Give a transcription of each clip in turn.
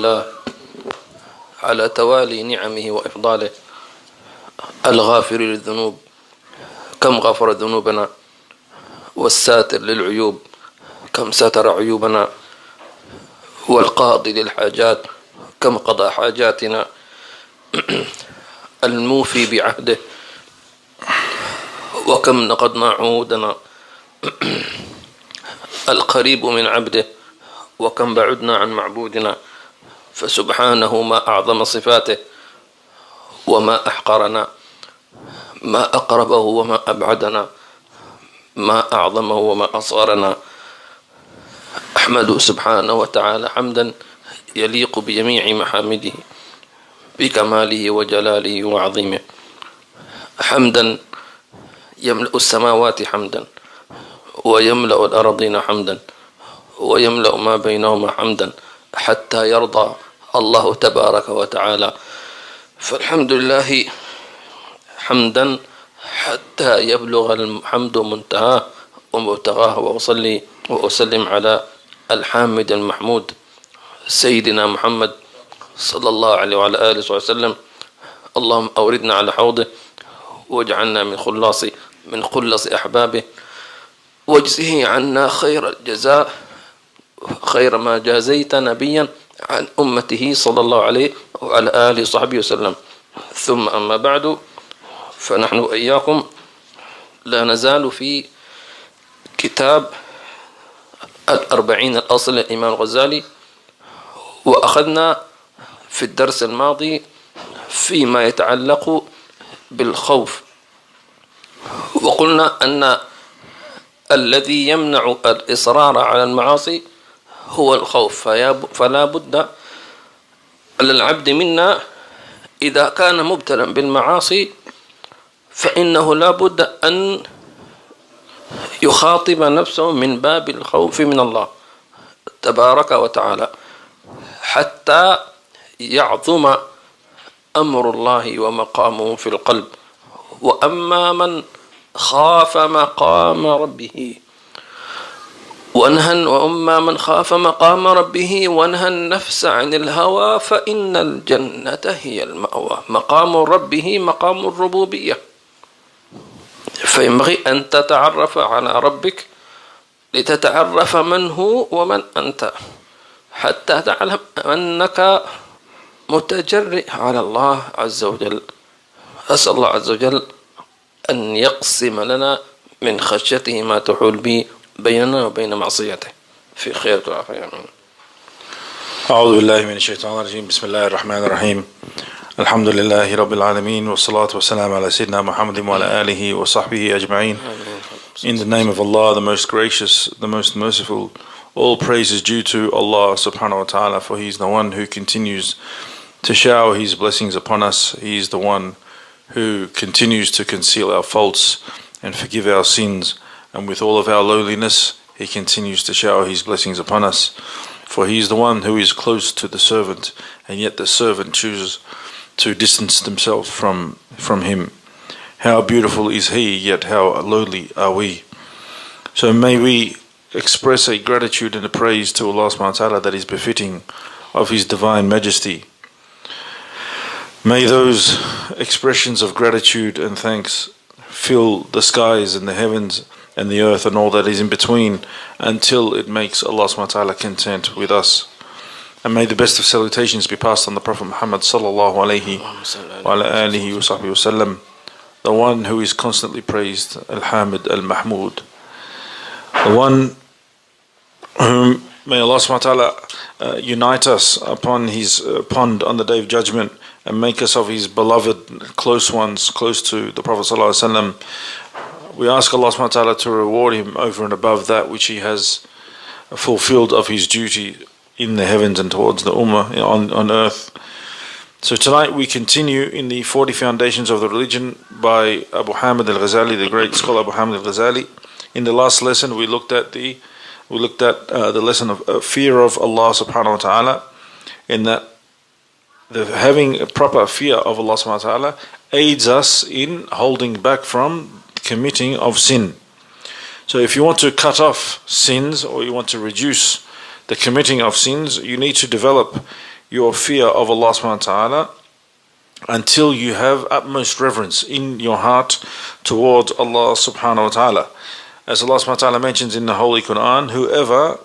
لله على توالي نعمه وإفضاله الغافر للذنوب كم غفر ذنوبنا، والساتر للعيوب كم ستر عيوبنا، والقاضي للحاجات كم قضى حاجاتنا، الموفي بعهده وكم نقضنا عهودنا، القريب من عبده وكم بعدنا عن معبودنا. فسبحانه ما أعظم صفاته وما أحقرنا، ما أقربه وما أبعدنا، ما أعظمه وما أصغرنا. أحمده سبحانه وتعالى حمدا يليق بجميع محامده بكماله وجلاله وعظيمه، حمدا يملأ السماوات حمدا، ويملأ الأرضين حمدا، ويملأ ما بينهما حمدا، حتى يرضى الله تبارك وتعالى. فالحمد لله حمدا حتى يبلغ الحمد منتهاه ومبتغاه. وأصلي وأسلم على الحامد المحمود سيدنا محمد صلى الله عليه وعلى آله وسلم. اللهم أوردنا على حوضه واجعلنا من خلص أحبابه، واجزه عنا خير الجزاء، خير ما جازيت نبيا عن أمته صلى الله عليه وعلى آله وصحبه وسلم. ثم أما بعد، فنحن وإياكم لا نزال في كتاب الأربعين الأصل للإمام الغزالي، وأخذنا في الدرس الماضي فيما يتعلق بالخوف، وقلنا أن الذي يمنع الإصرار على المعاصي هو الخوف. فلا بد للعبد منا إذا كان مبتلا بالمعاصي فإنه لا بد أن يخاطب نفسه من باب الخوف من الله تبارك وتعالى، حتى يعظم أمر الله ومقامه في القلب. وأما من خاف مقام ربه وأما من خاف مقام ربه ونهى النفس عن الهوى فإن الجنة هي المأوى. مقام ربه مقام الربوبية، فينبغي أن تتعرف على ربك لتتعرف من هو ومن أنت، حتى تعلم أنك متجرئ على الله عز وجل. أسأل الله عز وجل أن يقسم لنا من خشيته ما تحول به بيننا وبين معصيته في خير وعافية. أعوذ بالله من الشيطان الرجيم. بسم الله الرحمن الرحيم. الحمد لله رب العالمين، والصلاة والسلام على سيدنا محمد وعلى آله وصحبه أجمعين. In the name of Allah, the most gracious, the most merciful, all praise is due to Allah subhanahu wa ta'ala, for He is the one who continues to shower His blessings upon us. He is the one who continues to conceal our faults and forgive our sins. And with all of our lowliness, He continues to shower His blessings upon us. For He is the one who is close to the servant, and yet the servant chooses to distance themselves from Him. How beautiful is He, yet how lowly are we. So may we express a gratitude and a praise to Allah subhanahu wa ta'ala that is befitting of His divine majesty. May those expressions of gratitude and thanks fill the skies and the heavens and the earth and all that is in between until it makes Allah subhanahu wa ta'ala content with us. And may the best of salutations be passed on the Prophet Muhammad sallallahu alayhi wa alihi wa sahbihi wa sallam, the one who is constantly praised, Al-Hamid Al-Mahmud, the one whom may Allah subhanahu wa ta'ala unite us upon His pond on the Day of Judgment and make us of His beloved close ones, close to the Prophet sallallahu alayhi wa sallam. We ask Allah subhanahu wa ta'ala to reward him over and above that which he has fulfilled of his duty in the heavens and towards the ummah on earth. So tonight we continue in the 40 Foundations of the Religion by Abu Hamid al-Ghazali, the great scholar Abu Hamid al-Ghazali. In the last lesson we looked at the lesson of fear of Allah subhanahu wa ta'ala, in that having a proper fear of Allah subhanahu wa ta'ala aids us in holding back from committing of sin. So if you want to cut off sins, or you want to reduce the committing of sins, you need to develop your fear of Allah subhanahu wa ta'ala until you have utmost reverence in your heart towards Allah subhanahu wa ta'ala. As Allah subhanahu wa ta'ala mentions in the Holy Quran, whoever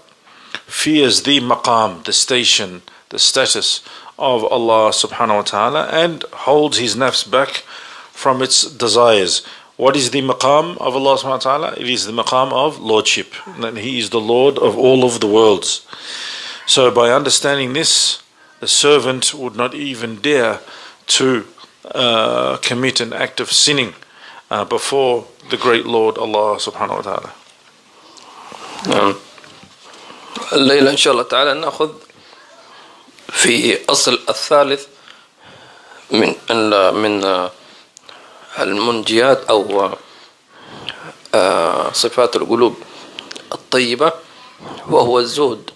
fears the maqam, the station, the status of Allah subhanahu wa ta'ala, and holds his nafs back from its desires. What is the maqam of Allah subhanahu wa ta'ala? It is the maqam of lordship, that He is the Lord of all of the worlds. So by understanding this, the servant would not even dare to commit an act of sinning before the great Lord Allah subhanahu wa ta'ala. الليلة إن شاء الله تعالى نأخذ في أصل الثالث من المنجيات أو صفات القلوب الطيبة، وهو الزهد.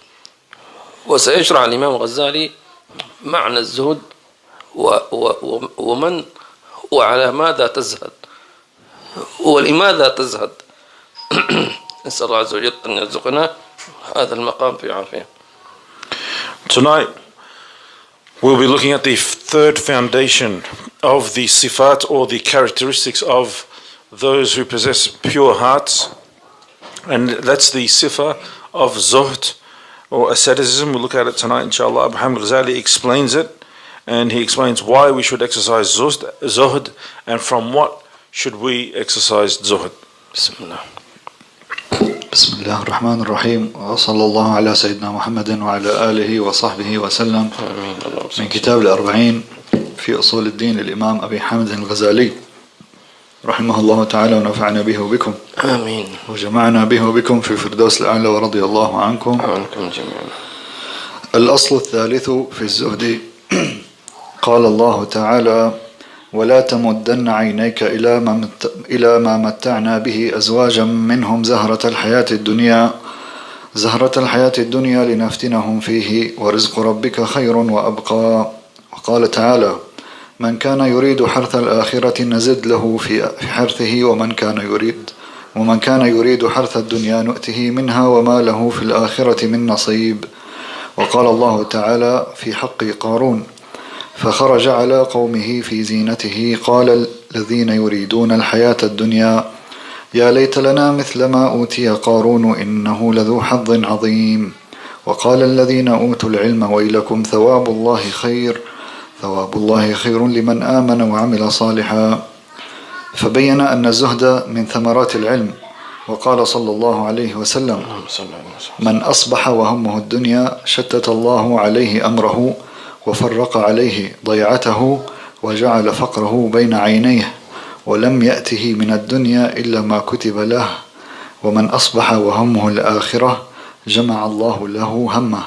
وسيشرح الإمام الغزالي معنى الزهد ومن وعلى ماذا تزهد ولماذا تزهد. نسأل الله عز وجل أن يرزقنا هذا المقام في عافية. Tonight we'll be looking at the third foundation of the sifat, or the characteristics of those who possess pure hearts, and that's the sifa of zuhd or asceticism. We'll look at it tonight inshallah. Abraham al-Ghazali explains it, and he explains why we should exercise zuhd and from what should we exercise zuhd. Bismillah. بسم الله الرحمن الرحيم، وصلى الله على سيدنا محمد وعلى آله وصحبه وسلم. من كتاب الأربعين في أصول الدين للإمام أبي حامد الغزالي رحمه الله تعالى، ونفعنا به وبكم آمين، وجمعنا به وبكم في الفردوس الأعلى، ورضي الله عنكم جميعا. الأصل الثالث في الزهد. قال الله تعالى: ولا تمدن عينيك إلى ما متعنا به أزواجا منهم زهرة الحياة الدنيا لنفتنهم فيه ورزق ربك خير وأبقى. وقال تعالى: من كان يريد حرث الآخرة نزد له في حرثه ومن كان يريد حرث الدنيا نؤته منها وما له في الآخرة من نصيب. وقال الله تعالى في حق قارون: فخرج على قومه في زينته قال الذين يريدون الحياة الدنيا يا ليت لنا مثل ما أوتي قارون إنه لذو حظ عظيم. وقال الذين أوتوا العلم ويلكم ثواب الله خير لمن آمن وعمل صالحا. فبين أن الزهد من ثمرات العلم. وقال صلى الله عليه وسلم: من أصبح وهمه الدنيا شتت الله عليه أمره وفرق عليه ضيعته وجعل فقره بين عينيه ولم يأته من الدنيا إلا ما كتب له. ومن أصبح وهمه الآخرة جمع الله له همه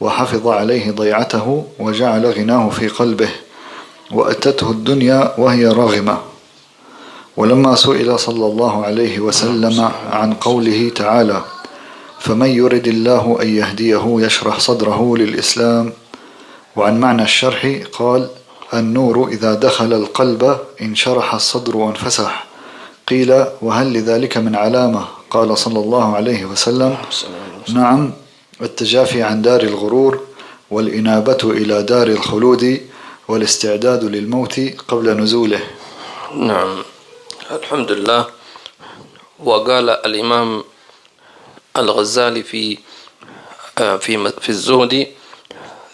وحفظ عليه ضيعته وجعل غناه في قلبه وأتته الدنيا وهي راغمة. ولما سئل صلى الله عليه وسلم عن قوله تعالى: فمن يرد الله أن يهديه يشرح صدره للإسلام، وعن معنى الشرح قال: النور إذا دخل القلب انشرح الصدر وانفسح. قيل: وهل لذلك من علامة؟ قال صلى الله عليه وسلم: نعم، التجافي عن دار الغرور والإنابة إلى دار الخلود والاستعداد للموت قبل نزوله. نعم، الحمد لله. وقال الإمام الغزالي في الزهد،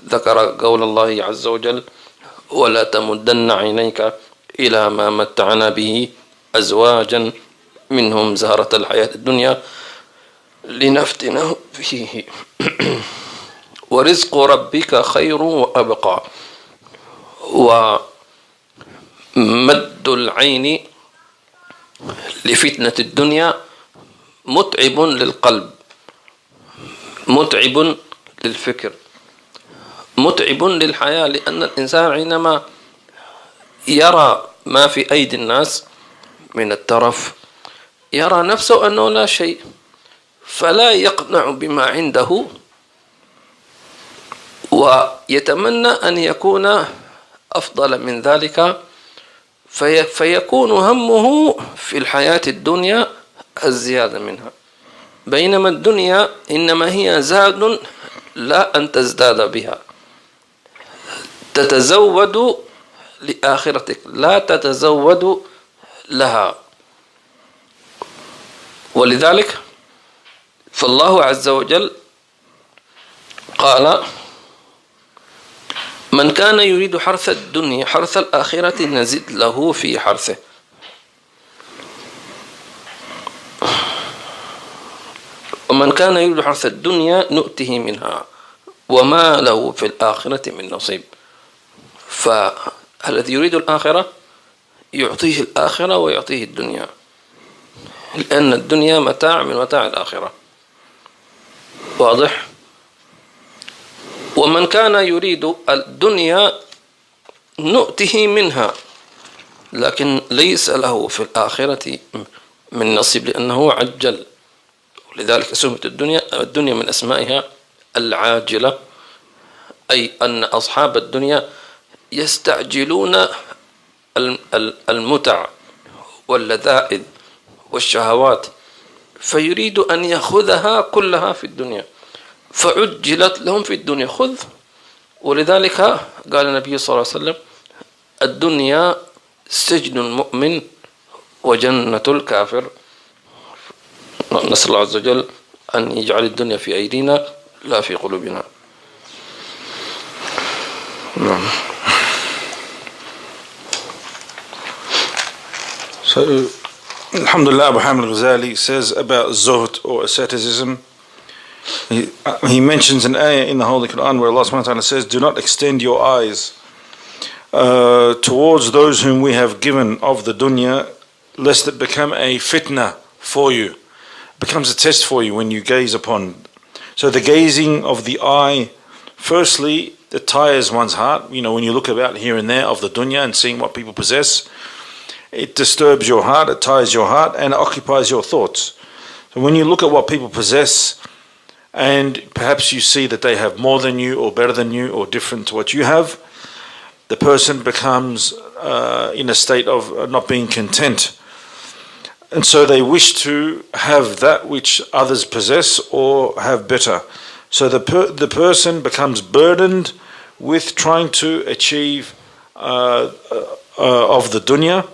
ذكر قول الله عز وجل: ولا تمدن عينيك إلى ما متعنا به أزواجا منهم زهرة الحياة الدنيا لنفتنهم فيه ورزق ربك خير وأبقى. ومد العين لفتنة الدنيا متعب للقلب، متعب للفكر، متعب للحياة، لأن الإنسان حينما يرى ما في أيدي الناس من الترف يرى نفسه أنه لا شيء، فلا يقنع بما عنده ويتمنى أن يكون أفضل من ذلك، فيكون همه في الحياة الدنيا الزيادة منها، بينما الدنيا إنما هي زاد لا أن تزداد بها. تتزود لآخرتك لا تتزود لها. ولذلك فالله عز وجل قال: من كان يريد حرث الدنيا حرث الآخرة نزد له في حرثه. ومن كان يريد حرث الدنيا نؤته منها وما له في الآخرة من نصيب. فالذي يريد الآخرة يعطيه الآخرة ويعطيه الدنيا، لأن الدنيا متاع من متاع الآخرة. واضح؟ ومن كان يريد الدنيا نؤته منها، لكن ليس له في الآخرة من نصيب لأنه عجل. ولذلك سمت الدنيا من أسمائها العاجلة، أي أن أصحاب الدنيا يستعجلون المتع واللذائذ والشهوات، فيريد أن يأخذها كلها في الدنيا، فعجلت لهم في الدنيا خذ. ولذلك قال النبي صلى الله عليه وسلم: الدنيا سجن المؤمن وجنة الكافر. نسأل الله عز وجل أن يجعل الدنيا في أيدينا لا في قلوبنا. نعم. So, Alhamdulillah, Abu Hamid al-Ghazali says about zuhd or asceticism. He mentions an ayah in the Holy Quran where Allah subhanahu wa ta'ala says, do not extend your eyes towards those whom we have given of the dunya, lest it become a fitna for you. It becomes a test for you when you gaze upon. So the gazing of the eye, firstly, it tires one's heart. You know, when you look about here and there of the dunya and seeing what people possess, it disturbs your heart, it tires your heart, and it occupies your thoughts. So when you look at what people possess, and perhaps you see that they have more than you, or better than you, or different to what you have, the person becomes in a state of not being content. And so they wish to have that which others possess or have better. So the person becomes burdened with trying to achieve of the dunya.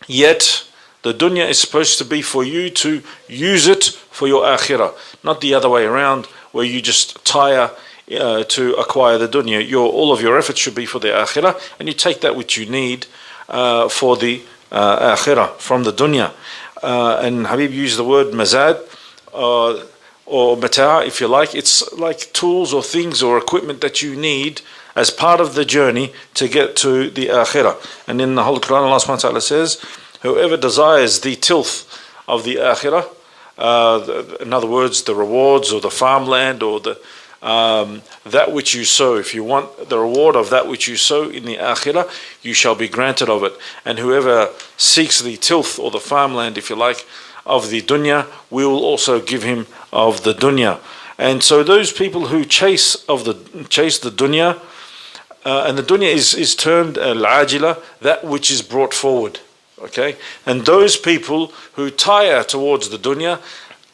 Yet the dunya is supposed to be for you to use it for your akhirah, not the other way around where you just tire to acquire the dunya. All of your efforts should be for the akhirah, and you take that which you need for the akhirah from the dunya. And Habib used the word mazad or mata', if you like. It's like tools or things or equipment that you need as part of the journey to get to the akhirah. And in the Holy Quran, Allah subhanahu wa ta'ala says, whoever desires the tilth of the akhirah, in other words, the rewards or the farmland or the that which you sow, if you want the reward of that which you sow in the akhirah, you shall be granted of it. And whoever seeks the tilth or the farmland, if you like, of the dunya, we will also give him of the dunya. And so those people who chase the dunya, and the dunya is termed al-ajila, that which is brought forward. Okay, and those people who tire towards the dunya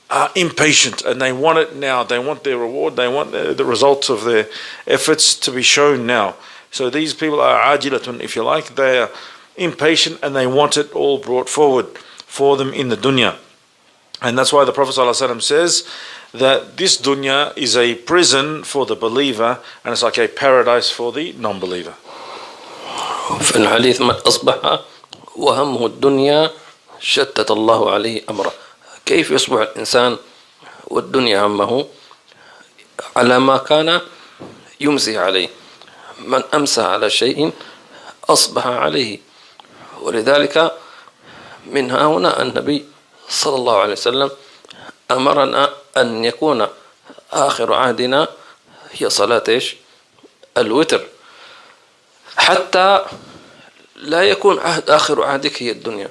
are impatient and they want it now. They want their reward. They want the results of their efforts to be shown now. So these people are ajilatun, if you like. They are impatient and they want it all brought forward for them in the dunya. And that's why the Prophet ﷺ says that this dunya is a prison for the believer and it's like a paradise for the non-believer. في الحديث من أصبح وهمه الدنيا شتت الله عليه أمره. كيف يصبح الإنسان والدنيا همه على ما كان يمسي عليه؟ من أمسى على شيء أصبح عليه. ولذلك من هنا النبي صلى الله عليه وسلم أمرنا أن يكون آخر عهدنا هي صلاة الوتر، حتى لا يكون آخر عهدك هي الدنيا،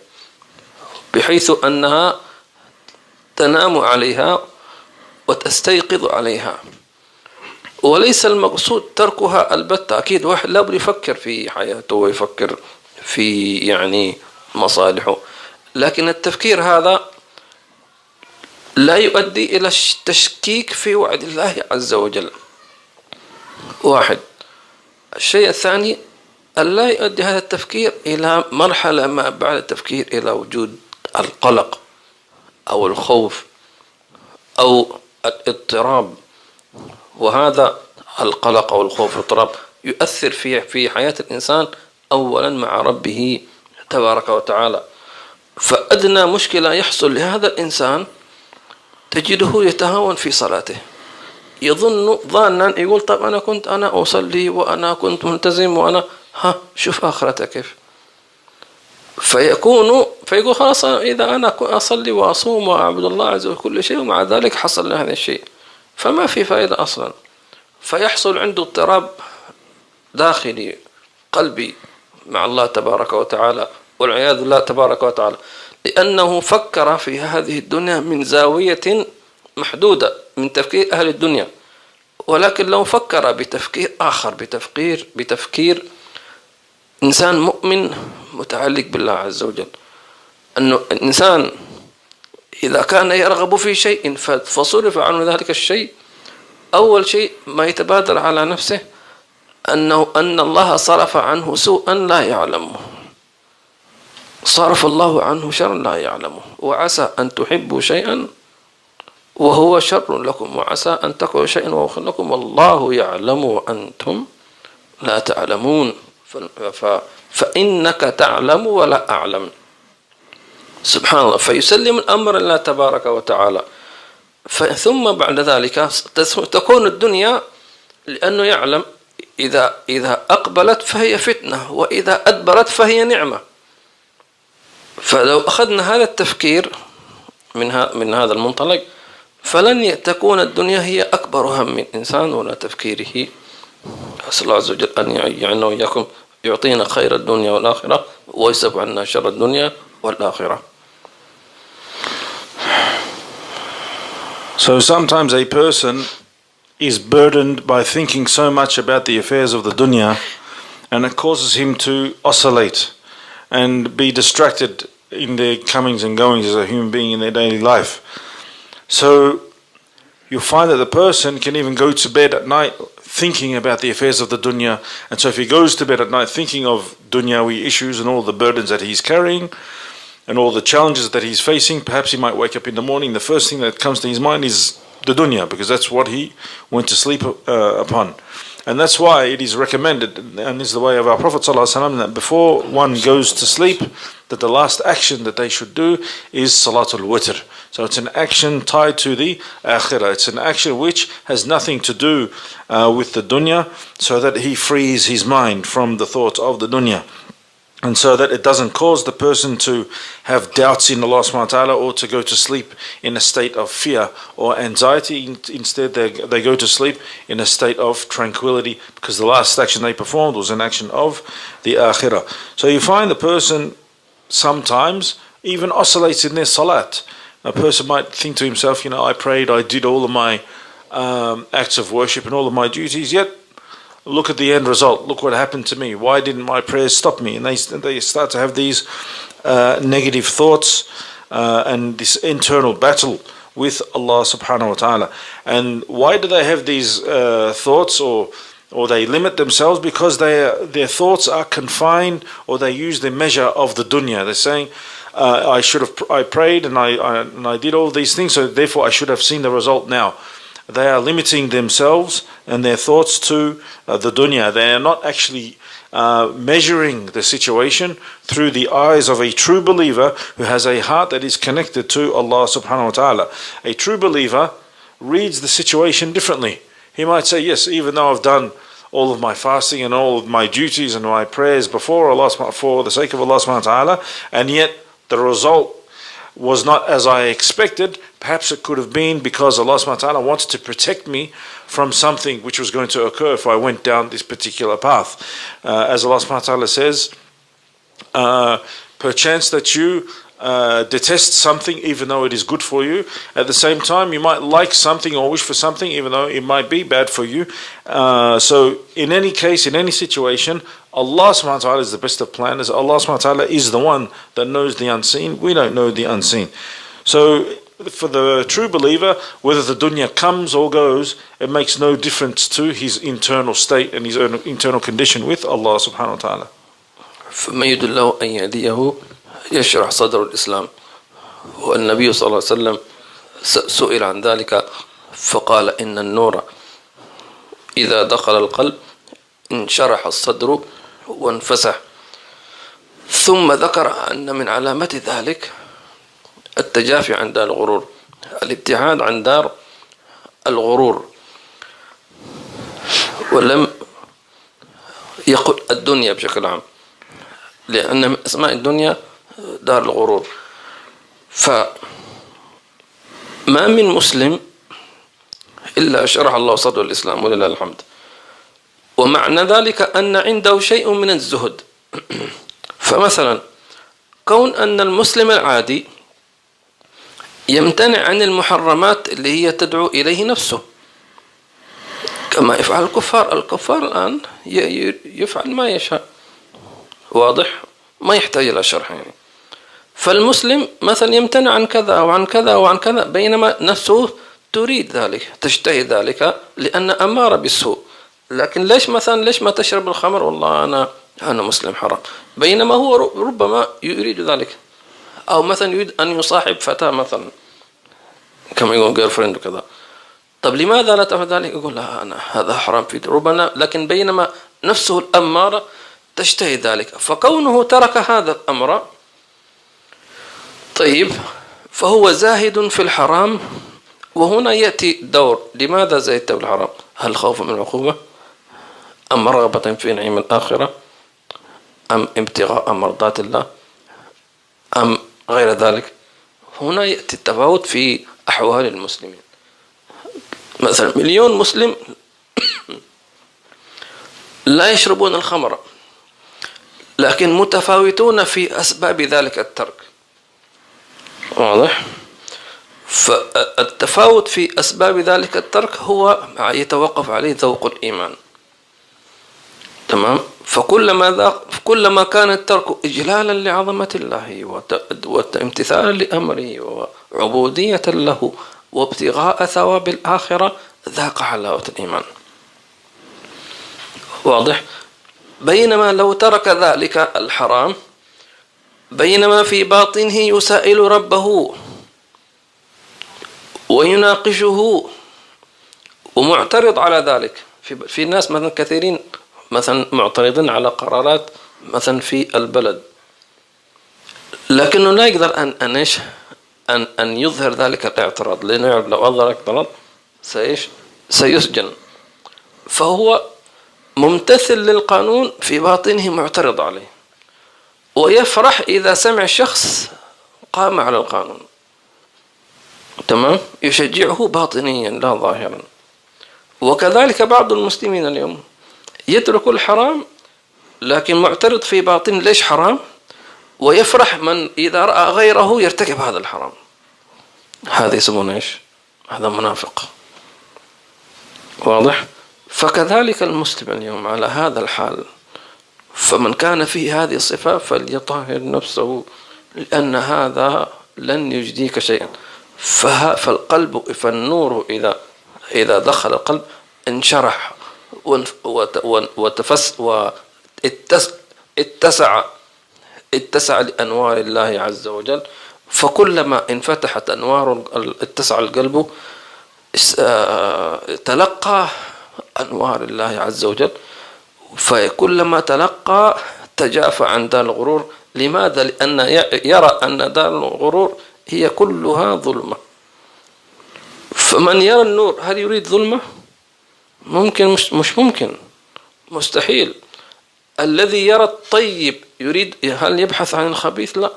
بحيث أنها تنام عليها وتستيقظ عليها. وليس المقصود تركها البتة. أكيد واحد لا بد يفكر في حياته ويفكر في يعني مصالحه، لكن التفكير هذا لا يؤدي إلى التشكيك في وعد الله عز وجل. واحد، الشيء الثاني أن لا يؤدي هذا التفكير إلى مرحلة ما بعد التفكير إلى وجود القلق أو الخوف أو الاضطراب. وهذا القلق أو الخوف والاضطراب يؤثر في حياة الإنسان أولا مع ربه تبارك وتعالى. فأدنى مشكلة يحصل لهذا الإنسان تجده يتهاون في صلاته، يظن ظانا يقول طب أنا أصلي وأنا كنت ملتزم وأنا شوف آخرتك كيف. فيقول خلاص إذا أنا أصلي وأصوم وأعبد الله عز وجل كل شيء ومع ذلك حصل لهذا الشيء فما في فائدة أصلا. فيحصل عنده اضطراب داخلي قلبي مع الله تبارك وتعالى والعياذ بالله تبارك وتعالى، لأنه فكر في هذه الدنيا من زاوية محدودة من تفكير أهل الدنيا. ولكن لو فكر بتفكير آخر، بتفكير إنسان مؤمن متعلق بالله عز وجل، أنه الإنسان إذا كان يرغب في شيء فصرف عنه ذلك الشيء، أول شيء ما يتبادر على نفسه أن الله صرف عنه سوءا لا يعلمه، صرف الله عنه شرا لا يعلمه. وعسى أن تحبوا شيئا وهو شر لكم وعسى أن تكرهوا شيئا وهو خير لكم والله يعلم وأنتم لا تعلمون فإنك تعلم ولا أعلم. سبحان الله. فيسلم الأمر لله تبارك وتعالى. ثم بعد ذلك تكون الدنيا، لأنه يعلم إذا أقبلت فهي فتنة وإذا أدبرت فهي نعمة. فلو أخذنا هذا التفكير من هذا المنطلق فلن تكون الدنيا هي أكبر هم الإنسان ولا تفكيره. أسأل الله عز وجل أن يعيننا وإياكم، يعطينا خير الدنيا والآخرة ويسب عنا شر الدنيا والآخرة. So sometimes a person is burdened by thinking so much about the affairs of the dunya, and it causes him to oscillate and be distracted in their comings and goings as a human being in their daily life. So you'll find that the person can even go to bed at night thinking about the affairs of the dunya. And so if he goes to bed at night thinking of dunyawi issues and all the burdens that he's carrying and all the challenges that he's facing, perhaps he might wake up in the morning, the first thing that comes to his mind is the dunya, because that's what he went to sleep upon. And that's why it is recommended, and this is the way of our Prophet ﷺ, that before one goes to sleep, that the last action that they should do is Salatul Witr. So it's an action tied to the Akhirah. It's an action which has nothing to do with the dunya, so that he frees his mind from the thoughts of the dunya. And so that it doesn't cause the person to have doubts in Allah subhanahu wa ta'ala or to go to sleep in a state of fear or anxiety. Instead, they go to sleep in a state of tranquility, because the last action they performed was an action of the akhirah. So you find the person sometimes even oscillates in their salat. A person might think to himself, I prayed, I did all of my acts of worship and all of my duties, yet look at the end result. Look what happened to me. Why didn't my prayers stop me? And they start to have these negative thoughts and this internal battle with Allah subhanahu wa ta'ala. And why do they have these thoughts or they limit themselves? Because their thoughts are confined, or they use the measure of the dunya. They're saying, I prayed and I did all these things, so therefore I should have seen the result now. They are limiting themselves and their thoughts to the dunya. They are not actually measuring the situation through the eyes of a true believer who has a heart that is connected to Allah subhanahu wa ta'ala. A true believer reads the situation differently. He might say, yes, even though I've done all of my fasting and all of my duties and my prayers before Allah, for the sake of Allah subhanahu wa ta'ala, and yet the result was not as I expected. Perhaps it could have been because Allah subhanahu wa ta'ala wanted to protect me from something which was going to occur if I went down this particular path. As Allah subhanahu wa ta'ala says, perchance that you detest something even though it is good for you. At the same time, you might like something or wish for something even though it might be bad for you. So in any case, in any situation, Allah subhanahu wa ta'ala is the best of planners. Allah subhanahu wa ta'ala is the one that knows the unseen. We don't know the unseen. So for the true believer, whether the dunya comes or goes, it makes no difference to his internal state and his own internal condition with Allah subhanahu wa ta'ala. فما يريد الله أن يهديه يشرح صدر الإسلام. والنبي صلى الله عليه وسلم سئل عن ذلك فقال إن النور إذا دخل القلب انشرح الصدر وانفسح. ثم ذكر أن من علامة ذلك التجافي عن دار الغرور، الابتعاد عن دار الغرور. ولم يقل الدنيا بشكل عام، لأن من أسماء الدنيا دار الغرور. فما من مسلم إلا شرح الله صدر الإسلام ولله الحمد. ومعنى ذلك أن عنده شيء من الزهد. فمثلا كون أن المسلم العادي يمتنع عن المحرمات اللي هي تدعو إليه نفسه كما يفعل الكفار. الكفار الآن يفعل ما يشاء، واضح، ما يحتاج إلى شرح يعني. فالمسلم مثلا يمتنع عن كذا وعن كذا وعن كذا، بينما نفسه تريد ذلك، تشتهي ذلك، لأن أمارة بالسوء. لكن ليش ما تشرب الخمر؟ والله أنا مسلم حرام، بينما هو ربما يريد ذلك. أو مثلا يريد أن يصاحب فتاة مثلا كما يقول جير فريند وكذا. طب لماذا لا تفعل ذلك؟ يقول لا أنا هذا حرام في ربما، لكن بينما نفسه الأمارة تشتهي ذلك. فكونه ترك هذا الأمر طيب فهو زاهد في الحرام. وهنا يأتي دور، لماذا زهدت في الحرام؟ هل خوف من العقوبة، أم رغبة في نعيم الآخرة، أم ابتغاء مرضات الله، أم غير ذلك؟ هنا يأتي التفاوت في أحوال المسلمين. مثلا 1,000,000 مسلم لا يشربون الخمر، لكن متفاوتون في أسباب ذلك الترك، واضح؟ فالتفاوت في أسباب ذلك الترك هو يتوقف عليه ذوق الإيمان، تمام؟ فكلما كان الترك إجلالا لعظمة الله وامتثالا لأمره وعبودية له وابتغاء ثواب الآخرة ذاق حلاوة الإيمان، واضح؟ بينما لو ترك ذلك الحرام بينما في باطنه يسائل ربه ويناقشه ومعترض على ذلك. في ناس مثلا كثيرين مثلا معترضين على قرارات مثلا في البلد، لكنه لا يقدر أن يظهر ذلك الاعتراض، لأنه يعرف لو أظهر اعتراض سيسجن. فهو ممتثل للقانون، في باطنه معترض عليه، ويفرح إذا سمع شخص قام على القانون، تمام؟ يشجعه باطنيا لا ظاهرا. وكذلك بعض المسلمين اليوم يترك الحرام لكن معترض في باطن ليش حرام، ويفرح من إذا رأى غيره يرتكب هذا الحرام. هذا يسمونه إيش؟ هذا منافق، واضح؟ فكذلك المسلم اليوم على هذا الحال. فمن كان فيه هذه الصفة فليطهر نفسه، لأن هذا لن يجديك شيئا. فالقلب، فالنور إذا دخل القلب انشرح اتسع لأنوار الله عز وجل. فكلما انفتحت أنوار اتسع القلب تلقى أنوار الله عز وجل. فكلما تلقى تجافى عن دار الغرور. لماذا؟ لأن يرى أن دار الغرور هي كلها ظلمة. فمن يرى النور هل يريد ظلمة؟ ممكن؟ مش ممكن، مستحيل. الذي يرى الطيب يريد، هل يبحث عن الخبيث؟ لا.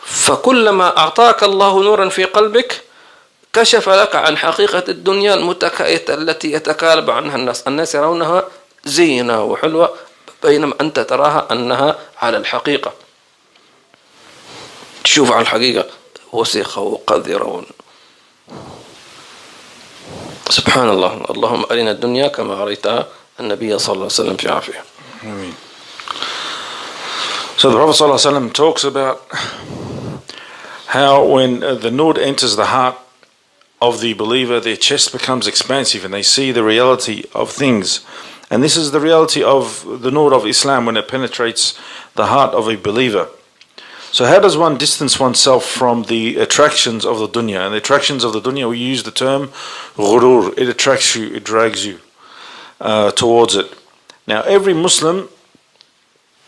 فكلما أعطاك الله نورا في قلبك كشف لك عن حقيقة الدنيا المتكائتة التي يتكالب عنها الناس يرونها زينة وحلوة، بينما أنت تراها أنها على الحقيقة. تشوف على الحقيقة وسخة وقذرة. سبحان الله. اللهم أرنا الدنيا كما أريتها النبي صلى الله عليه وسلم في عافية. So the Prophet ﷺ talks about how when the nur enters the heart of the believer, their chest becomes expansive and they see the reality of things. And this is the reality of the nur of Islam when it penetrates the heart of a believer. So how does one distance oneself from the attractions of the dunya? And the attractions of the dunya, we use the term ghurur. It attracts you, it drags you towards it. Now every Muslim,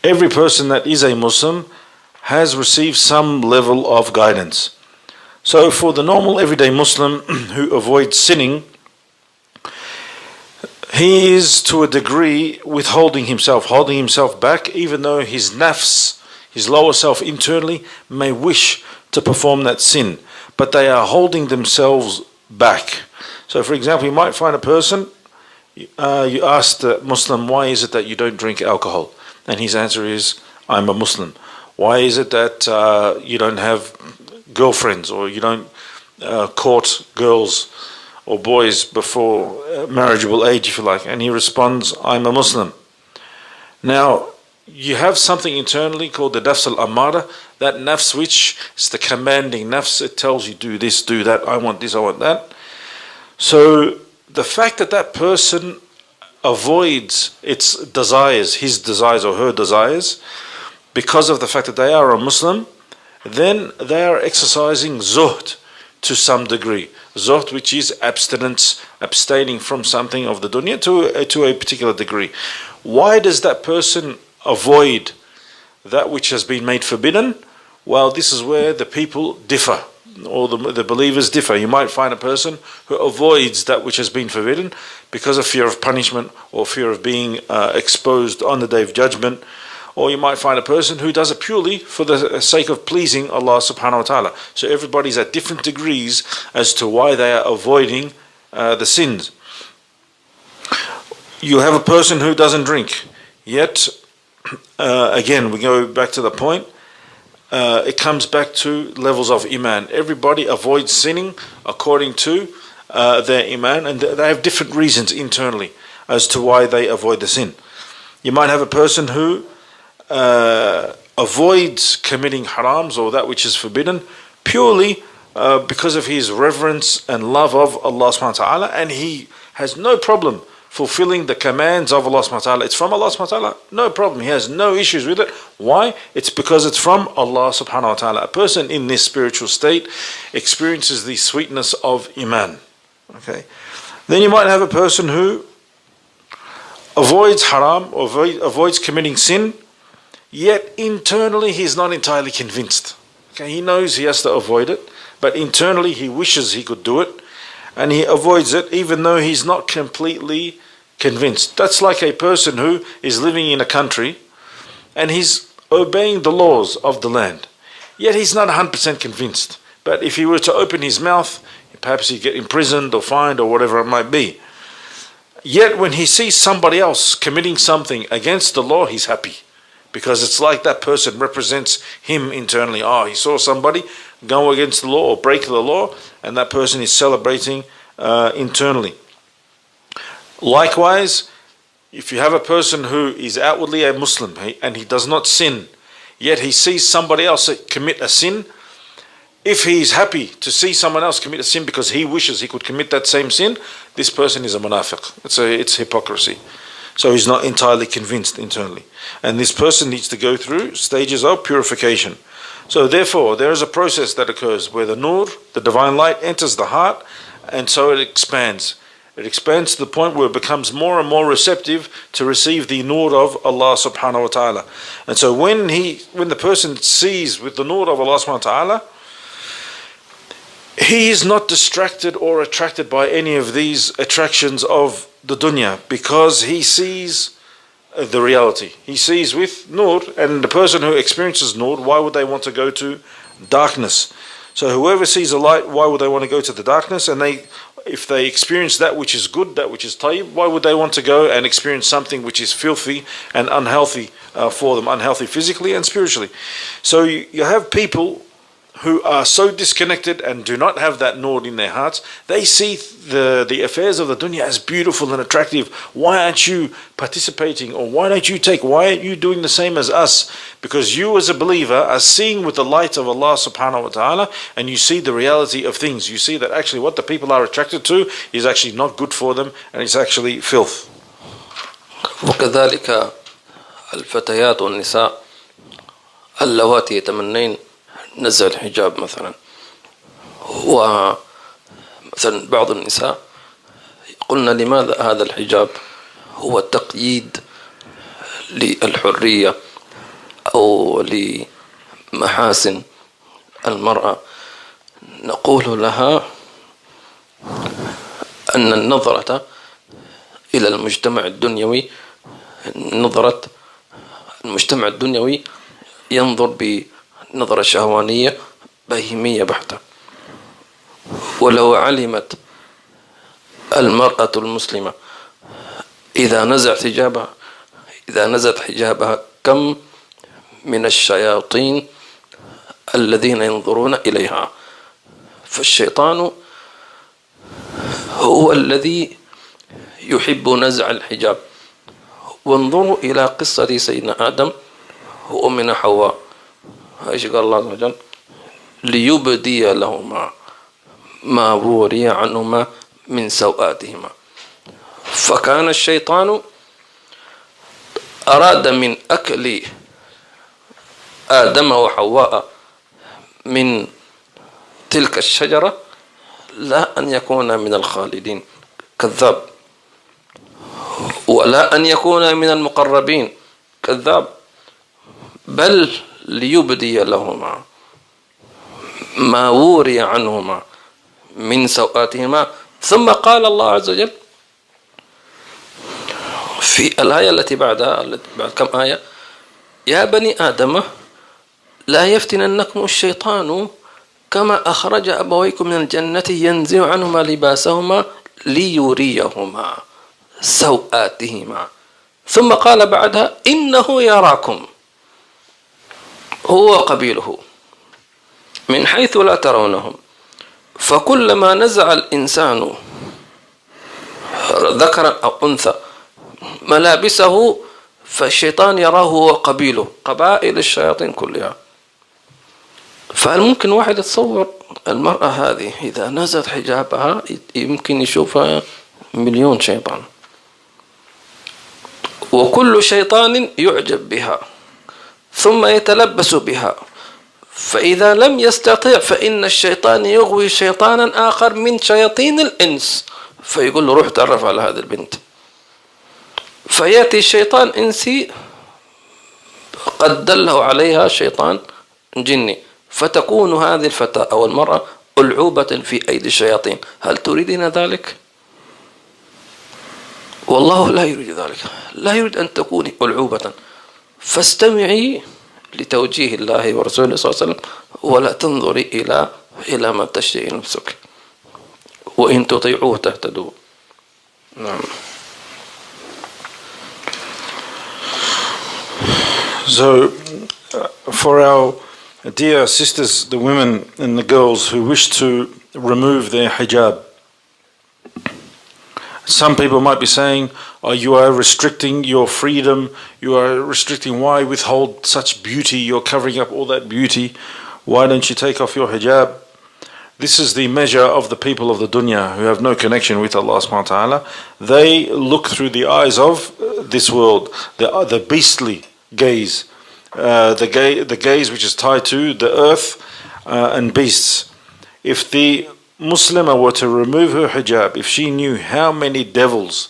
every person that is a Muslim has received some level of guidance. So for the normal everyday Muslim who avoids sinning, he is to a degree withholding himself, holding himself back, even though his nafs, his lower self internally, may wish to perform that sin, but they are holding themselves back. So for example, you might find a person, you ask the Muslim, why is it that you don't drink alcohol? And his answer is, I'm a Muslim. Why is it that you don't have girlfriends, or you don't court girls or boys before marriageable age, if you like? And he responds, I'm a Muslim. Now, you have something internally called the nafs al-ammara, that nafs which is the commanding nafs. It tells you, do this, do that, I want this, I want that. So the fact that that person avoids its desires, his desires or her desires, because of the fact that they are a Muslim, then they are exercising zuhd to some degree. Zuhd, which is abstinence, abstaining from something of the dunya to a particular degree. Why does that person avoid that which has been made forbidden? Well, this is where the people differ, or the believers differ. You might find a person who avoids that which has been forbidden because of fear of punishment or fear of being exposed on the Day of Judgment. Or you might find a person who does it purely for the sake of pleasing Allah subhanahu wa ta'ala. So everybody's at different degrees as to why they are avoiding the sins. You have a person who doesn't drink, yet again we go back to the point, it comes back to levels of iman. Everybody avoids sinning according to their iman, and they have different reasons internally as to why they avoid the sin. You might have a person who avoids committing harams or that which is forbidden purely because of his reverence and love of Allah subhanahu wa ta'ala, and he has no problem fulfilling the commands of Allah subhanahu wa ta'ala. It's from Allah subhanahu wa ta'ala, no problem. He has no issues with it. Why? It's because it's from Allah subhanahu wa ta'ala. A person in this spiritual state experiences the sweetness of iman. Okay. Then you might have a person who avoids haram or avoids committing sin, yet internally he's not entirely convinced. Okay, he knows he has to avoid it, but internally he wishes he could do it, and he avoids it even though he's not completely convinced. That's like a person who is living in a country and he's obeying the laws of the land, yet he's not 100% convinced. But if he were to open his mouth, perhaps he'd get imprisoned or fined or whatever it might be. Yet when he sees somebody else committing something against the law, he's happy, because it's like that person represents him internally. He saw somebody go against the law or break the law, and that person is celebrating internally. Likewise, if you have a person who is outwardly a Muslim and he does not sin, yet he sees somebody else commit a sin, if he is happy to see someone else commit a sin because he wishes he could commit that same sin, this person is a munafiq. It's hypocrisy. So he's not entirely convinced internally. And this person needs to go through stages of purification. So therefore, there is a process that occurs where the nur, the divine light, enters the heart, and so it expands. It expands to the point where it becomes more and more receptive to receive the nur of Allah subhanahu wa ta'ala. And so when the person sees with the nur of Allah subhanahu wa ta'ala, he is not distracted or attracted by any of these attractions of the dunya, because he sees the reality. He sees with nur, and the person who experiences nur, why would they want to go to darkness? So whoever sees a light, why would they want to go to the darkness? And if they experience that which is good, that which is tayyib, why would they want to go and experience something which is filthy and unhealthy for them, unhealthy physically and spiritually? So you have people who are so disconnected and do not have that nur in their hearts, they see the affairs of the dunya as beautiful and attractive. Why aren't you participating, or why aren't you doing the same as us? Because you as a believer are seeing with the light of Allah subhanahu wa ta'ala, and you see the reality of things. You see that actually what the people are attracted to is actually not good for them, and it's actually filth. وكذلك الفتيات والنساء اللواتي يتمنين نزع الحجاب مثلا، ومثلا بعض النساء قلنا لماذا هذا الحجاب هو تقييد للحرية أو لمحاسن المرأة، نقول لها أن النظرة إلى المجتمع الدنيوي، نظرة المجتمع الدنيوي ينظر بنظرة شهوانية بهيمية بحتة. ولو علمت المرأة المسلمة إذا نزعت حجابها كم من الشياطين الذين ينظرون إليها. فالشيطان هو الذي يحب نزع الحجاب. وانظروا إلى قصة سيدنا آدم وأمنا حواء، ايش قال الله عز وجل؟ ليبدي لهما ما وري عنهما من سوآتهما. فكان الشيطان أراد من أكل آدم وحواء من تلك الشجرة لا أن يكون من الخالدين كذاب، ولا أن يكون من المقربين كذاب، بل ليبدي لهما ما وري عنهما من سوآتهما. ثم قال الله عز وجل في الآية التي بعدها، بعد كم آية: يا بني آدم لا يفتننكم الشيطان كما أخرج أبويكم من الجنة ينزع عنهما لباسهما ليريهما سوآتهما. ثم قال بعدها: إنه يراكم هو قبيله من حيث لا ترونهم. فكلما نزع الإنسان ذكرا أو أنثى ملابسه فالشيطان يراه هو قبيله، قبائل الشياطين كلها. فهل ممكن واحد يتصور المرأة هذه إذا نزلت حجابها يمكن يشوفها مليون شيطان، وكل شيطان يعجب بها ثم يتلبس بها، فإذا لم يستطيع فإن الشيطان يغوي شيطانا آخر من شياطين الإنس فيقول له روح تعرف على هذه البنت، فيأتي شيطان إنسي قد دله عليها شيطان جني، فتكون هذه الفتاة أو المرأة ألعوبة في أيدي الشياطين. هل تريدين ذلك؟ والله لا يريد ذلك، لا يريد أن تكوني ألعوبة. فاستمعي لتوجيه الله ورسوله صلى الله عليه وسلم، ولا تنظري إلى ما تشتهي نفسك، وإن تطيعوه تهتدوا. نعم. So, for our dear sisters, the women and the girls who wish to remove their hijab, some people might be saying, oh, you are restricting your freedom, you are restricting, why withhold such beauty, you're covering up all that beauty, why don't you take off your hijab? This is the measure of the people of the dunya who have no connection with Allah subhanahu wa ta'ala. They look through the eyes of this world, the beastly gaze, the gaze which is tied to the earth and beasts. If the Muslimah were to remove her hijab, if she knew how many devils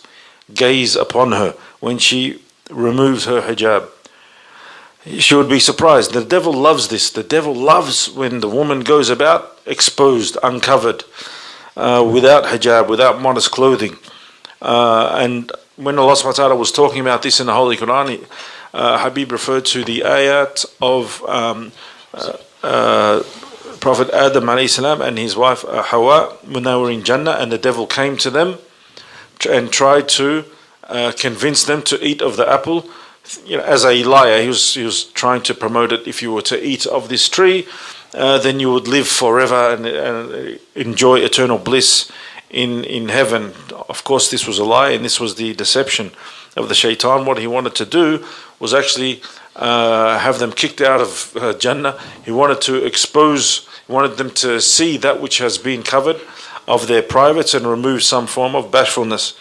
gaze upon her when she removes her hijab, she would be surprised. The devil loves this. The devil loves when the woman goes about exposed, uncovered, without hijab, without modest clothing. And when Allah subhanahu wa ta'ala was talking about this in the Holy Quran, Habib referred to the ayat of Prophet Adam alayhi salam and his wife Hawa when they were in Jannah, and the devil came to them and tried to convince them to eat of the apple as a liar, he was trying to promote it. If you were to eat of this tree, then you would live forever and enjoy eternal bliss in heaven. Of course, this was a lie, and this was the deception of the shaitan. What he wanted to do was actually have them kicked out of Jannah. He wanted to expose, he wanted them to see that which has been covered of their privates and remove some form of bashfulness.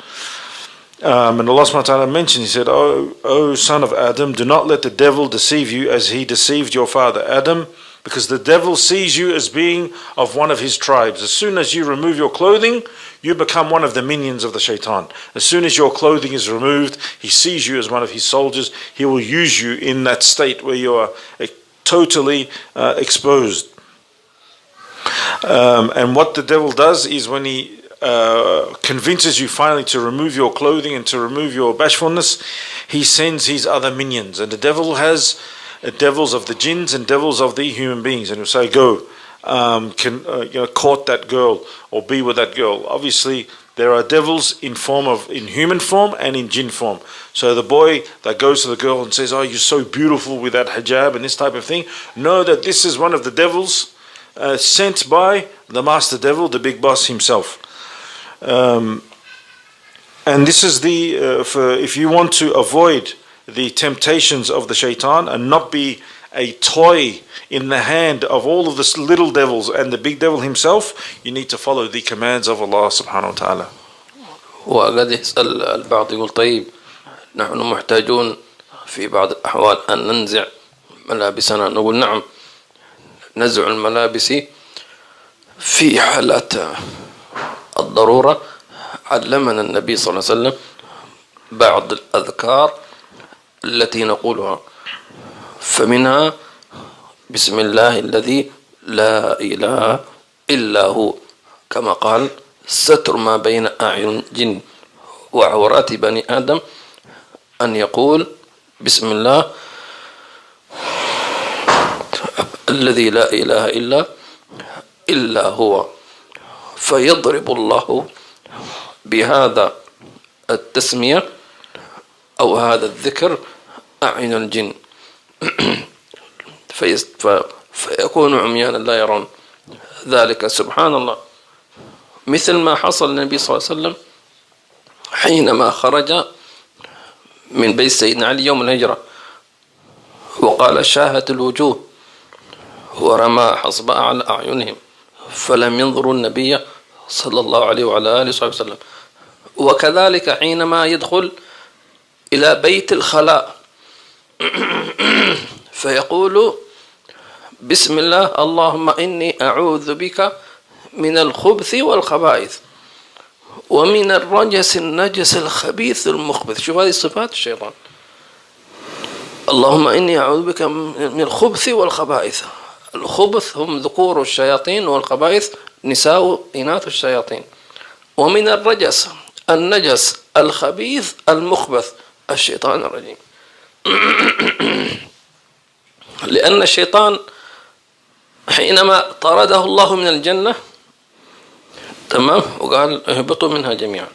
And Allah subhanahu wa ta'ala mentioned, He said, O son of Adam, do not let the devil deceive you as he deceived your father Adam, because the devil sees you as being of one of his tribes. As soon as you remove your clothing, you become one of the minions of the shaitan. As soon as your clothing is removed, he sees you as one of his soldiers. He will use you in that state where you are totally exposed. And what the devil does is, when he convinces you finally to remove your clothing and to remove your bashfulness, he sends his other minions. And the devil has devils of the jinns and devils of the human beings, and he'll say, go, court that girl or be with that girl. Obviously, there are devils in human form and in jinn form. So the boy that goes to the girl and says, oh, you're so beautiful with that hijab and this type of thing, know that this is one of the devils sent by the master devil, the big boss himself. And this is if you want to avoid the temptations of the shaitan and not be a toy in the hand of all of the little devils and the big devil himself, you need to follow the commands of Allah subhanahu wa ta'ala. وقد يسأل البعض يقول طيب نحن محتاجون في بعض الأحوال أن ننزع ملابسنا. نقول نعم، نزع الملابس في حالة الضرورة. علمنا النبي صلى الله عليه وسلم بعض الأذكار التي نقولها، فمنها بسم الله الذي لا إله إلا هو، كما قال ستر ما بين أعين الجن وعورات بني آدم، أن يقول بسم الله الذي لا إله إلا هو، فيضرب الله بهذا التسمية أو هذا الذكر أعين الجن فيكون عميانا لا يرون ذلك. سبحان الله، مثل ما حصل للنبي صلى الله عليه وسلم حينما خرج من بيت سيدنا علي يوم الهجرة وقال شاهت الوجوه ورمى حصباء على أعينهم فلم ينظروا النبي صلى الله عليه وعلى آله وصحبه وسلم. وكذلك حينما يدخل إلى بيت الخلاء فيقول بسم الله اللهم إني أعوذ بك من الخبث والخبائث ومن الرجس النجس الخبيث المخبث. شوف هذه صفات الشيطان. اللهم إني أعوذ بك من الخبث والخبائث. الخبث هم ذكور الشياطين والخبائث نساء إناث الشياطين. ومن الرجس النجس الخبيث المخبث الشيطان الرجيم. لأن الشيطان حينما طرده الله من الجنة تمام وقال اهبطوا منها جميعا،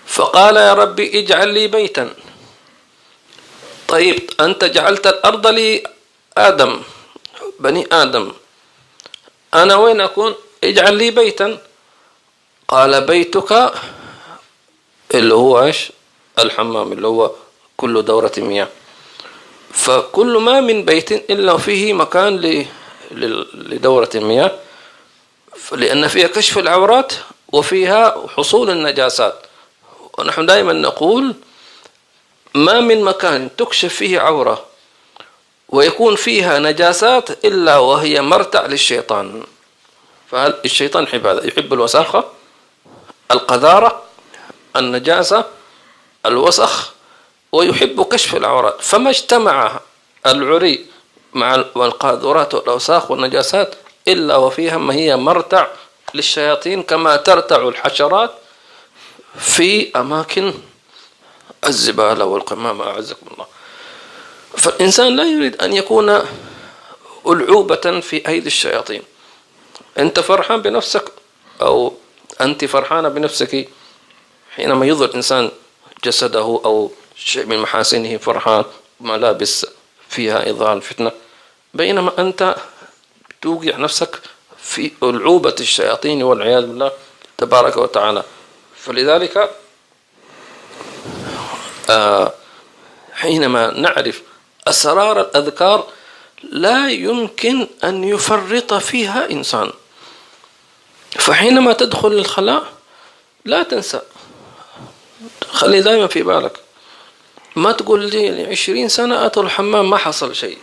فقال يا ربي اجعل لي بيتا. طيب أنت جعلت الأرض لآدم بني آدم، أنا وين أكون؟ اجعل لي بيتا. قال بيتك اللي هو ايش؟ الحمام، اللي هو كل دورة مياه. فكل ما من بيت إلا فيه مكان لدورة المياه، لأن فيها كشف العورات وفيها حصول النجاسات. ونحن دائما نقول ما من مكان تكشف فيه عورة ويكون فيها نجاسات إلا وهي مرتع للشيطان. فالشيطان يحب هذا، يحب الوساخة، القذارة، النجاسة، الوسخ، ويحب كشف العورات. فما اجتمع العري مع القاذورات والأوساخ والنجاسات إلا وفيها ما هي مرتع للشياطين، كما ترتع الحشرات في أماكن الزبالة والقمامة أعزكم الله. فالإنسان لا يريد أن يكون ألعوبة في أيدي الشياطين. أنت فرحان بنفسك أو أنت فرحانة بنفسك حينما يظهر إنسان جسده أو شيء من محاسنه فرحان، ملابس فيها إظهار الفتنة، بينما أنت توقع نفسك في ألعوبة الشياطين والعياذ بالله تبارك وتعالى. فلذلك حينما نعرف أسرار الأذكار لا يمكن أن يفرط فيها إنسان. فحينما تدخل الخلاء لا تنسى، خلي دائما في بالك، ما تقول لي 20 سنة أدخل الحمام ما حصل شيء.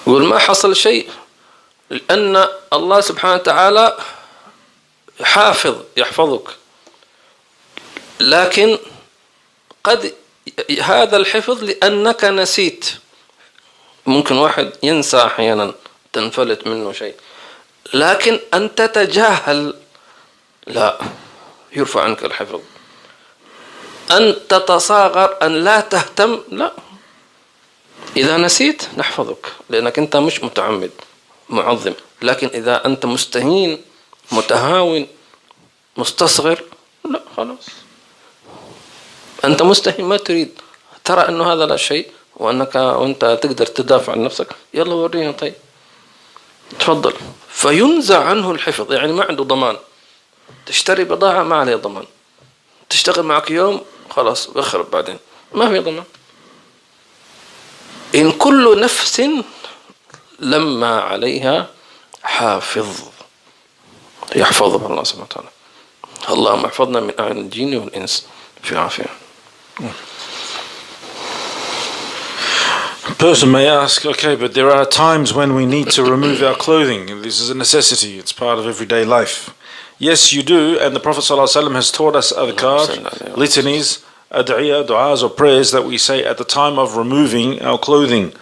قول ما حصل شيء لأن الله سبحانه وتعالى حافظ يحفظك، لكن قد هذا الحفظ لأنك نسيت. ممكن واحد ينسى أحيانا تنفلت منه شيء، لكن أن تتجاهل لا، يرفع عنك الحفظ. أن تتصاغر، أن لا تهتم، لا، إذا نسيت نحفظك لأنك أنت مش متعمد معظم. لكن إذا أنت مستهين متهاون مستصغر، لا خلاص، أنت مستهين ما تريد، ترى أنه هذا لا شيء وأنت تقدر تدافع عن نفسك، يلا ورينا طيب تفضل. فينزع عنه الحفظ، يعني ما عنده ضمان. تشتري بضاعة ما عليه ضمان، تشتغل معك يوم خلاص بخرب بعدين ما في ضمان. إن كل نفس لما عليها حافظ يحفظها الله سبحانه وتعالى. اللهم احفظنا من أعين الجن والإنس في عافية. A person may ask, okay, but there are times when we need to remove our clothing. This is a necessity. It's part of everyday life. Yes, you do. And the Prophet ﷺ has taught us adhkar, litanies, ad'iyah, du'as or prayers that we say at the time of removing our clothing.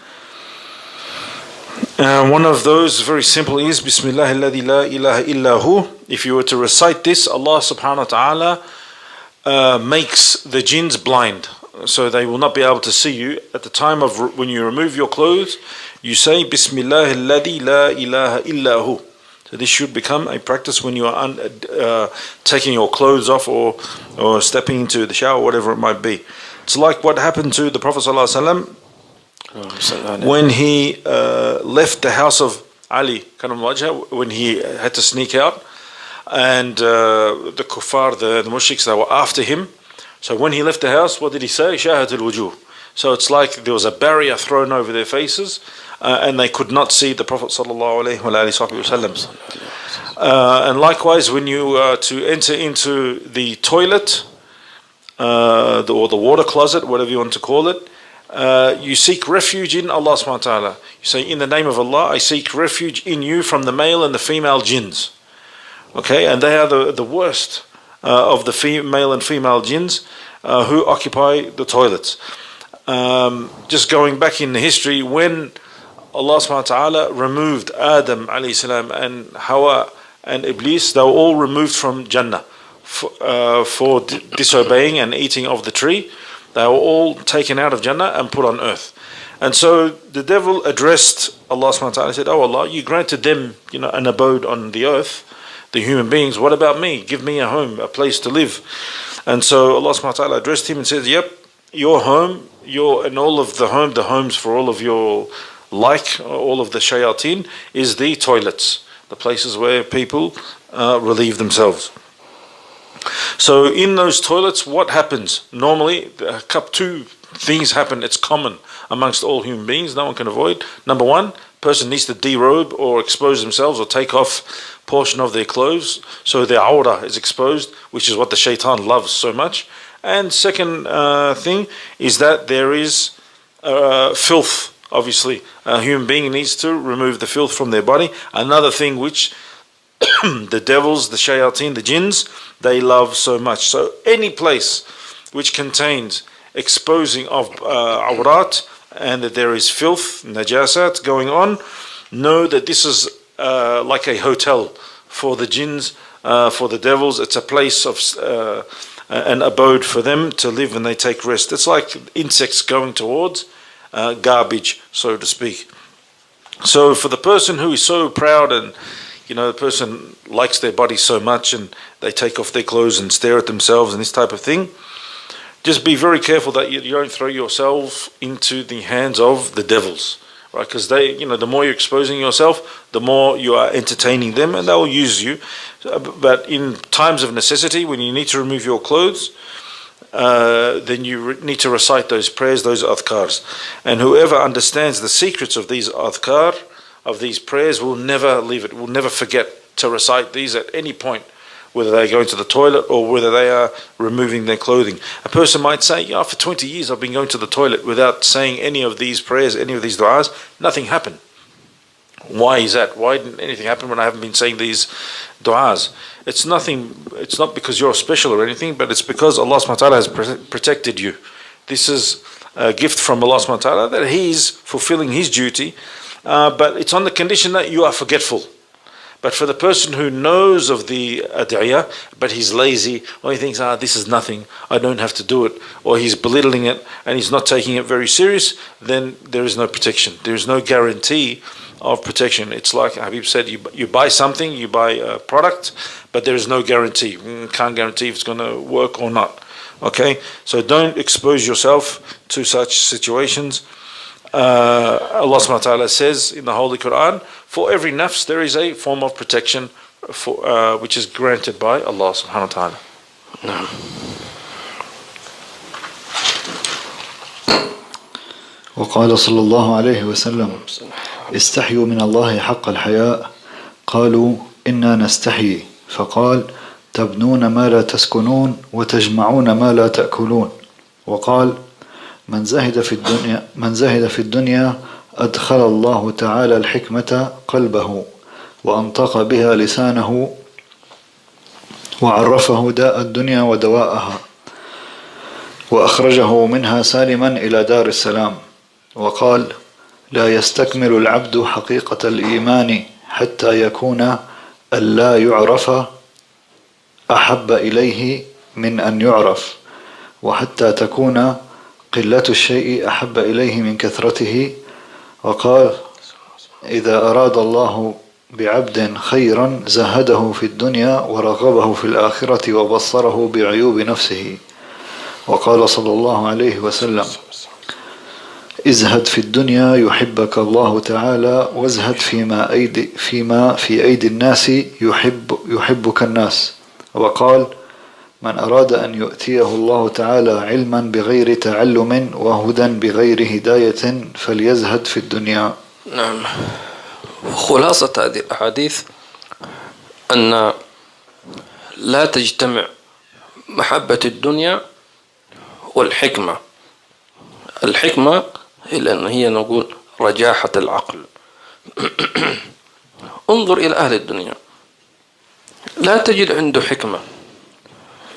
One of those, very simple, is Bismillah alladhi la ilaha illahu. If you were to recite this, Allah subhanahu wa ta'ala makes the jinns blind. So they will not be able to see you. At the time of when you remove your clothes, you say Bismillah alladhi la ilaha illahu. So this should become a practice when you are taking your clothes off or stepping into the shower, whatever it might be. It's like what happened to the Prophet ﷺ when he left the house of Ali, when he had to sneak out, and the kuffar, the mushriks, they were after him. So when he left the house, what did he say? Shahatul wujuh. So it's like there was a barrier thrown over their faces, and they could not see the Prophet ﷺ. And likewise, when you are to enter into the toilet or the water closet, whatever you want to call it, you seek refuge in Allah subhanahu wa ta'ala. You say, in the name of Allah, I seek refuge in you from the male and the female jinns. Okay, and they are the worst of the male and female jinns who occupy the toilets. Just going back in the history, when Allah subhanahu wa ta'ala removed Adam alayhi salam and Hawa and Iblis, they were all removed from Jannah for disobeying and eating of the tree. They were all taken out of Jannah and put on earth. And so the devil addressed Allah subhanahu wa ta'ala, said, oh Allah, you granted them, an abode on the earth, the human beings. What about me? Give me a home, a place to live. And so Allah subhanahu wa ta'ala addressed him and said, yep, your home, and all of the homes for all of your all of the shayateen is the toilets, the places where people relieve themselves. So in those toilets, what happens? Normally, two things happen. It's common amongst all human beings. No one can avoid. Number one, person needs to derobe or expose themselves or take off portion of their clothes so their awrah is exposed, which is what the shaitan loves so much. And second thing is that there is filth. Obviously, a human being needs to remove the filth from their body. Another thing which the devils, the shayateen, the jinns, they love so much. So any place which contains exposing of awrat and that there is filth, najasat going on, know that this is like a hotel for the jinns, for the devils. It's a place of an abode for them to live and they take rest. It's like insects going towards garbage, so to speak. So for the person who is so proud and the person likes their body so much and they take off their clothes and stare at themselves and this type of thing, just be very careful that you don't throw yourself into the hands of the devils, right? Because they, the more you're exposing yourself, the more you are entertaining them, and they will use you. But in times of necessity, when you need to remove your clothes, then you need to recite those prayers, those adhkars. And whoever understands the secrets of these adhkar, of these prayers, will never leave it, will never forget to recite these at any point, whether they're going to the toilet or whether they are removing their clothing. A person might say, for 20 years I've been going to the toilet without saying any of these prayers, any of these du'as, nothing happened. Why is that? Why didn't anything happen when I haven't been saying these du'as? It's not because you're special or anything, but it's because Allah subhanahu wa ta'ala has protected you. This is a gift from Allah subhanahu wa ta'ala that He's fulfilling His duty, but it's on the condition that you are forgetful. But for the person who knows of the ad'iyah, but he's lazy, or he thinks, this is nothing, I don't have to do it, or he's belittling it, and he's not taking it very serious, then there is no protection. There is no guarantee of protection. It's like Habib said, you buy something, you buy a product, but there is no guarantee. Can't guarantee if it's going to work or not. Okay? So don't expose yourself to such situations. Allah subhanahu wa ta'ala says in the Holy Quran, for every nafs there is a form of protection which is granted by Allah subhanahu wa ta'ala. نعم. وقال صلى الله عليه وسلم استحيوا من الله حق الحياء قالوا إنا نستحيي فقال تبنون ما لا تسكنون وتجمعون ما لا تأكلون وقال من زهد في الدنيا أدخل الله تعالى الحكمة قلبه وأنطق بها لسانه وعرفه داء الدنيا ودواءها وأخرجه منها سالما إلى دار السلام وقال لا يستكمل العبد حقيقة الإيمان حتى يكون ألا يعرف أحب إليه من أن يعرف وحتى تكون قلة الشيء أحب إليه من كثرته وقال إذا أراد الله بعبد خيرا زهده في الدنيا ورغبه في الآخرة وبصره بعيوب نفسه وقال صلى الله عليه وسلم ازهد في الدنيا يحبك الله تعالى وازهد فيما في أيدي الناس يحبك الناس وقال من أراد أن يؤتيه الله تعالى علما بغير تعلم وهدى بغير هداية فليزهد في الدنيا. نعم. خلاصة هذه الأحاديث أن لا تجتمع محبة الدنيا والحكمة. الحكمة هي نقول رجاحة العقل. انظر إلى أهل الدنيا لا تجد عنده حكمة،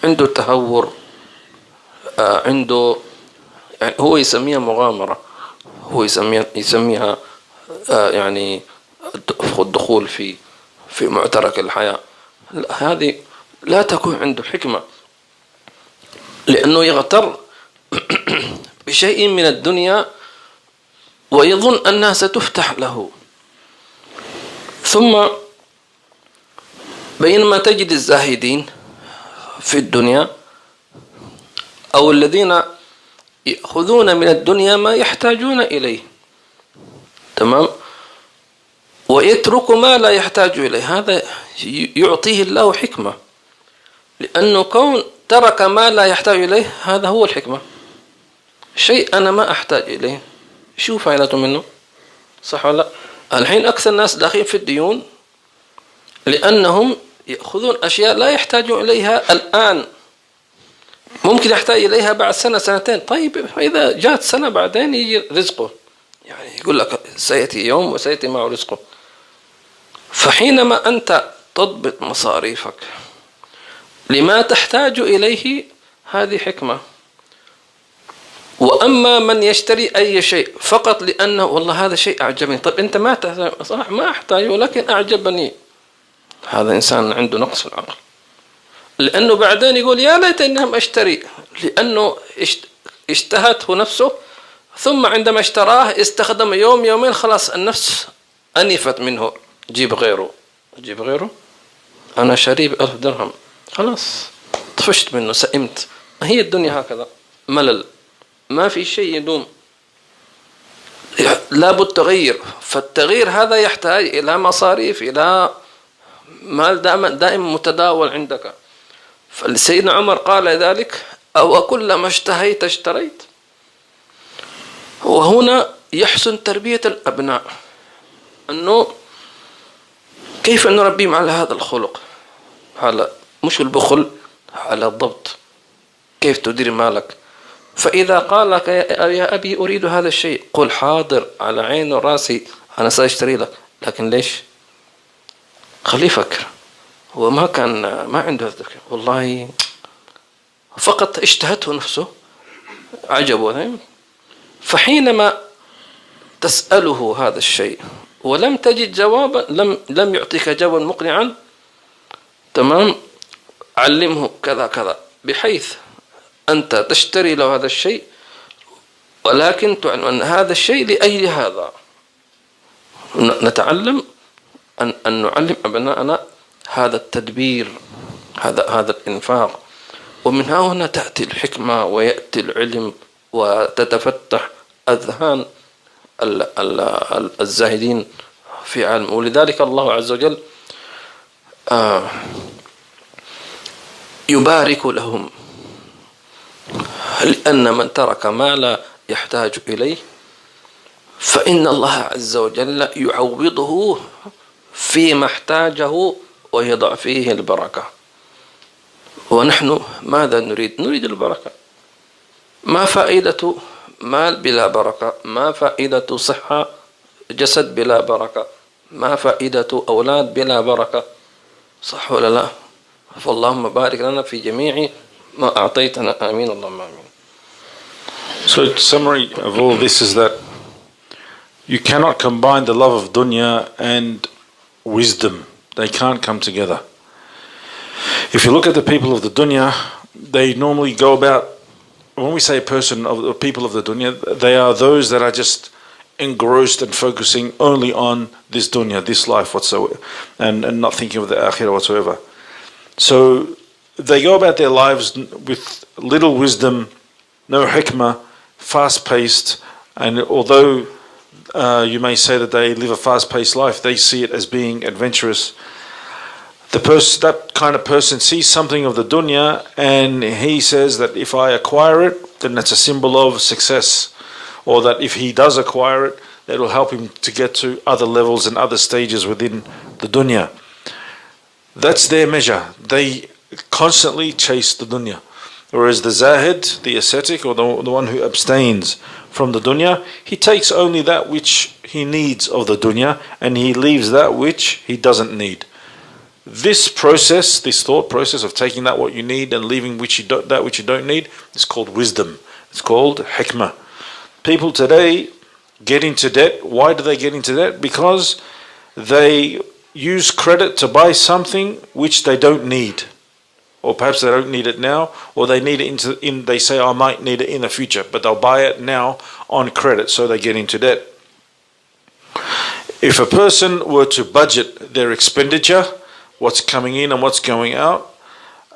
عنده تهور، عنده يعني هو يسميها مغامرة، هو يسميها يعني الدخول في معترك الحياة. هذه لا تكون عنده حكمة لأنه يغتر بشيء من الدنيا ويظن أنها ستفتح له. ثم بينما تجد الزاهدين في الدنيا أو الذين يأخذون من الدنيا ما يحتاجون إليه، تمام، ويترك ما لا يحتاج إليه، هذا يعطيه الله حكمة، لأنه كون ترك ما لا يحتاج إليه هذا هو الحكمة. شيء أنا ما أحتاج إليه شو فائدته منه؟ صح ولا لا؟ الحين أكثر الناس داخلين في الديون لأنهم يأخذون أشياء لا يحتاجون إليها الآن، ممكن يحتاج إليها بعد سنة سنتين. طيب إذا جاءت سنة بعدين يجي رزقه، يعني يقول لك سيأتي يوم وسيأتي معه رزقه. فحينما أنت تضبط مصاريفك لما تحتاج إليه هذه حكمة. وأما من يشتري أي شيء فقط لأنه والله هذا شيء أعجبني، طيب أنت ما تحتاج، صح ما أحتاجه ولكن أعجبني، هذا إنسان عنده نقص في العقل، لأنه بعدين يقول يا ليت إنهم أشتري، لأنه اشتهته نفسه، ثم عندما اشتراه استخدم يوم يومين خلاص النفس أنفت منه، جيب غيره جيب غيره، أنا شاري ب1000 درهم خلاص طفشت منه، سئمت. هي الدنيا هكذا، ملل، ما في شيء يدوم، لابد تغيير. فالتغيير هذا يحتاج إلى مصاريف، إلى مال دائما متداول عندك. فسيدنا عمر قال ذلك: أو كلما اشتهيت اشتريت. وهنا يحسن تربية الأبناء، أنه كيف نربيهم على هذا الخلق، على مش البخل، على الضبط، كيف تدير مالك. فإذا قال لك: يا أبي أريد هذا الشيء، قل: حاضر، على عين وراسي، أنا سأشتري لك. لكن ليش؟ خليه يفكر. هو ما عنده الذكر، والله فقط اشتهته نفسه، عجبه. فحينما تسأله هذا الشيء ولم تجد جوابا، لم يعطيك جوابا مقنعا، تمام، علمه كذا كذا، بحيث أنت تشتري له هذا الشيء، ولكن تعلم أن هذا الشيء لأجل هذا. نتعلم أن نعلم أبنائنا هذا التدبير، هذا الإنفاق. ومن هنا تأتي الحكمة ويأتي العلم وتتفتح أذهان الزاهدين في علم. ولذلك الله عز وجل يبارك لهم، لأن من ترك ما لا يحتاج إليه فإن الله عز وجل يعوضه فيما احتاجه ويضع فيه البركة. ونحن ماذا نريد؟ نريد البركة. ما فائدة مال بلا بركة؟ ما فائدة صحة جسد بلا بركة؟ ما فائدة أولاد بلا بركة؟ صح ولا لا؟ فاللهم بارك لنا في جميع ما أعطيتنا. آمين اللهم آمين. So the summary of all this is that you cannot combine the love of dunya and wisdom. They can't come together. If you look at the people of the dunya, they normally go about, when we say a person of the people of the dunya, they are those that are just engrossed and focusing only on this dunya, this life whatsoever, and not thinking of the akhirah whatsoever. So they go about their lives with little wisdom, no hikmah, fast-paced, and although you may say that they live a fast-paced life, they see it as being adventurous. That kind of person sees something of the dunya and he says that if I acquire it, then that's a symbol of success, or that if he does acquire it, that will help him to get to other levels and other stages within the dunya. That's their measure. They constantly chase the dunya. Whereas the zahid, the ascetic, or the one who abstains from the dunya, he takes only that which he needs of the dunya and he leaves that which he doesn't need. This process, this thought process of taking that what you need and leaving that which you don't need, is called wisdom. It's called hikmah. People today get into debt. Why do they get into debt? Because they use credit to buy something which they don't need. Or perhaps they don't need it now, or they need it they say, I might need it in the future, but they'll buy it now on credit, so they get into debt. If a person were to budget their expenditure, what's coming in and what's going out,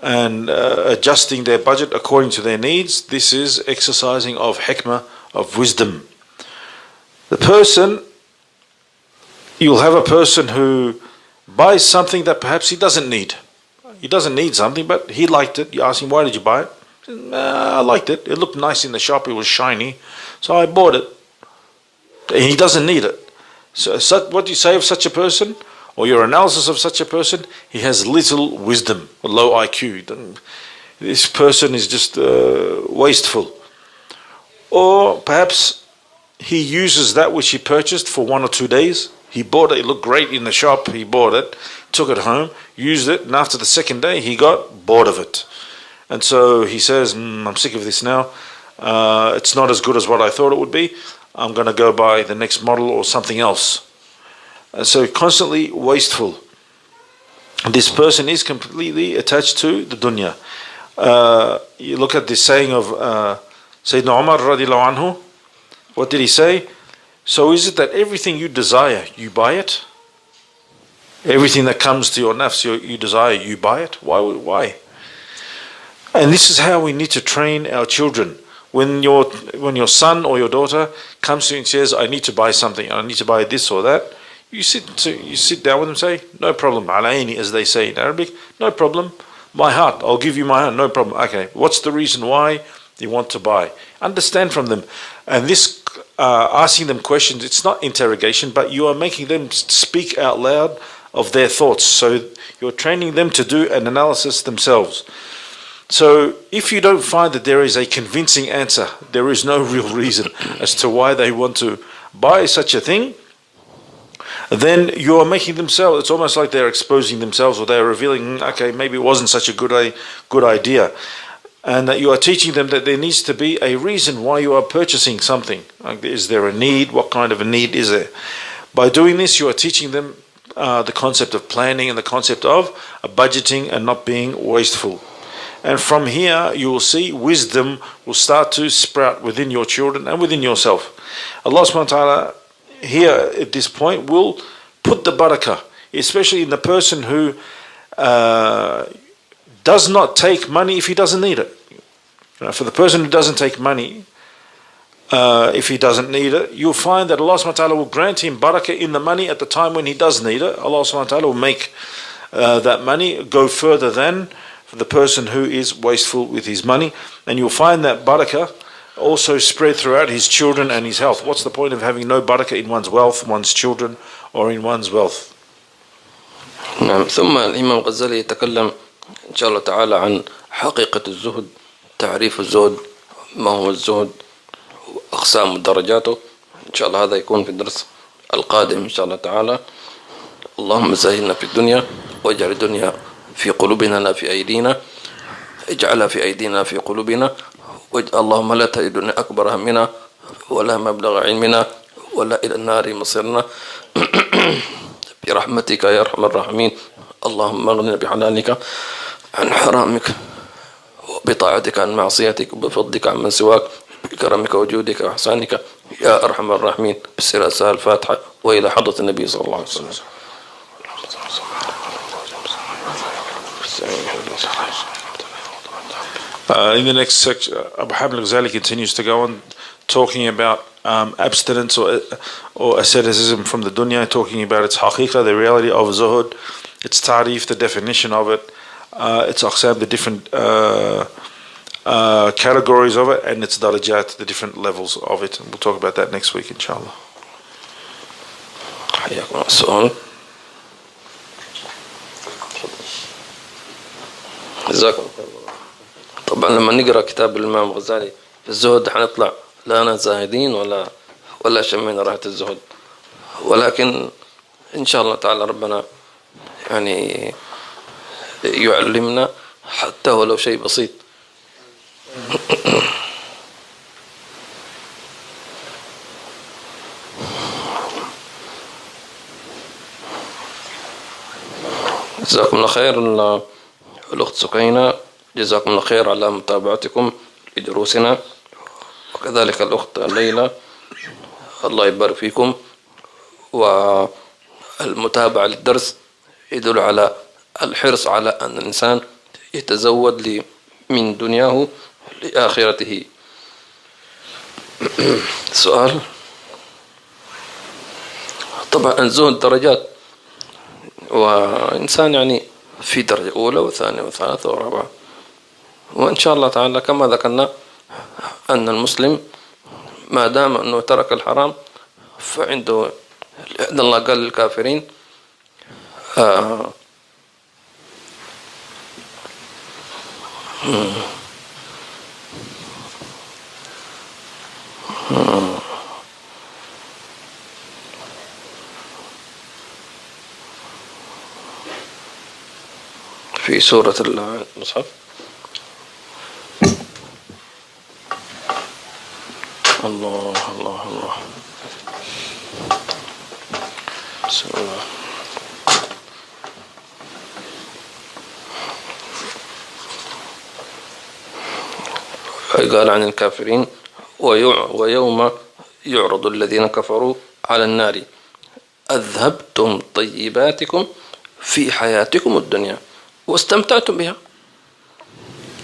and adjusting their budget according to their needs, this is exercising of hikmah, of wisdom. You'll have a person who buys something that perhaps he doesn't need. He doesn't need something, but he liked it. You ask him, why did you buy it? He says, I liked it. It looked nice in the shop. It was shiny. So I bought it. And he doesn't need it. So what do you say of such a person? Or your analysis of such a person? He has little wisdom, a low IQ. This person is just wasteful. Or perhaps he uses that which he purchased for 1 or 2 days. He bought it looked great in the shop, he bought it, took it home, used it, and after the second day he got bored of it. And so he says, I'm sick of this now, it's not as good as what I thought it would be, I'm going to go buy the next model or something else. And so constantly wasteful. This person is completely attached to the dunya. You look at this saying of Sayyidina Umar radiallahu anhu. What did he say? So is it that everything you desire, you buy it? Everything that comes to your nafs, you desire, you buy it? Why? And this is how we need to train our children. when your son or your daughter comes to you and says, I need to buy something, I need to buy this or that, you sit down with them and say, no problem, alayni, as they say in Arabic, no problem, my heart, I'll give you my heart, no problem. Okay, what's the reason why you want to buy? Understand from them. And this asking them questions, it's not interrogation, but you are making them speak out loud of their thoughts. So you're training them to do an analysis themselves. So if you don't find that there is a convincing answer, there is no real reason as to why they want to buy such a thing, then you are making themselves, it's almost like they're exposing themselves, or they're revealing, okay, maybe it wasn't such a good idea. And that you are teaching them that there needs to be a reason why you are purchasing something. Like, is there a need? What kind of a need is there? By doing this, you are teaching them the concept of planning and the concept of budgeting and not being wasteful. And from here, you will see wisdom will start to sprout within your children and within yourself. Allah subhanahu wa ta'ala here at this point will put the barakah, especially in the person who does not take money if he doesn't need it. For the person who doesn't take money, if he doesn't need it, you'll find that Allah subhanahu wa ta'ala will grant him barakah in the money at the time when he does need it. Allah subhanahu wa ta'ala will make that money go further than for the person who is wasteful with his money. And you'll find that barakah also spread throughout his children and his health. What's the point of having no barakah in one's wealth, one's children, or in one's wealth? نعم. ثم الإمام الغزالي يتكلم إن شاء الله تعالى عن حقيقة الزهد، تعريف الزهد، ما هو الزهد، أقسام درجاته. إن شاء الله هذا يكون في الدرس القادم إن شاء الله تعالى. اللهم زهدنا في الدنيا واجعل الدنيا في قلوبنا لا في أيدينا، اجعلها في أيدينا في قلوبنا، اللهم لا تجعل الدنيا أكبر همنا ولا مبلغ علمنا ولا إلى النار مصيرنا برحمتك يا أرحم الراحمين. اللهم اغننا بحلالك عن حرامك وبطاعتك عن معصيتك وبفضلك عن من سواك بكرمك وجودك وإحسانك يا أرحم الراحمين. بالسلاسل الفاتحة وإلى حضرة النبي صلى الله عليه وسلم. In the next section, Abu Hamid al-Ghazali continues to go on talking about abstinence or asceticism from the dunya, talking about its haqiqah, the reality of zuhud, its tarif, the definition of it, its aqsam, the different categories of it, and its darajat, the different levels of it. And we'll talk about that next week, inshallah. حياكم السؤال. جزاكم الله. طبعا لما نقرأ كتاب الإمام الغزالي في الزهد حنطلع لا أنا زاهدين ولا شمينا راحة الزهد، ولكن إن شاء الله تعالى ربنا يعني يعلمنا حتى ولو شيء بسيط. جزاكم الله خير الأخت سكينة، جزاكم الله خير على متابعتكم لدروسنا، وكذلك الأخت ليلى، الله يبارك فيكم. والمتابعة للدرس يدل على الحرص على أن الإنسان يتزود من دنياه لآخرته. سؤال. طبعا الزهد درجات، وإنسان يعني في درجة أولى وثانية وثالثة ورابعة، وإن شاء الله تعالى كما ذكرنا أن المسلم ما دام أنه ترك الحرام فعنده، لأن الله قال للكافرين في سورة المصحف الله الله الله بسم الله. قال عن الكافرين ويوم يعرض الذين كفروا على النار أذهبتم طيباتكم في حياتكم الدنيا واستمتعتم بها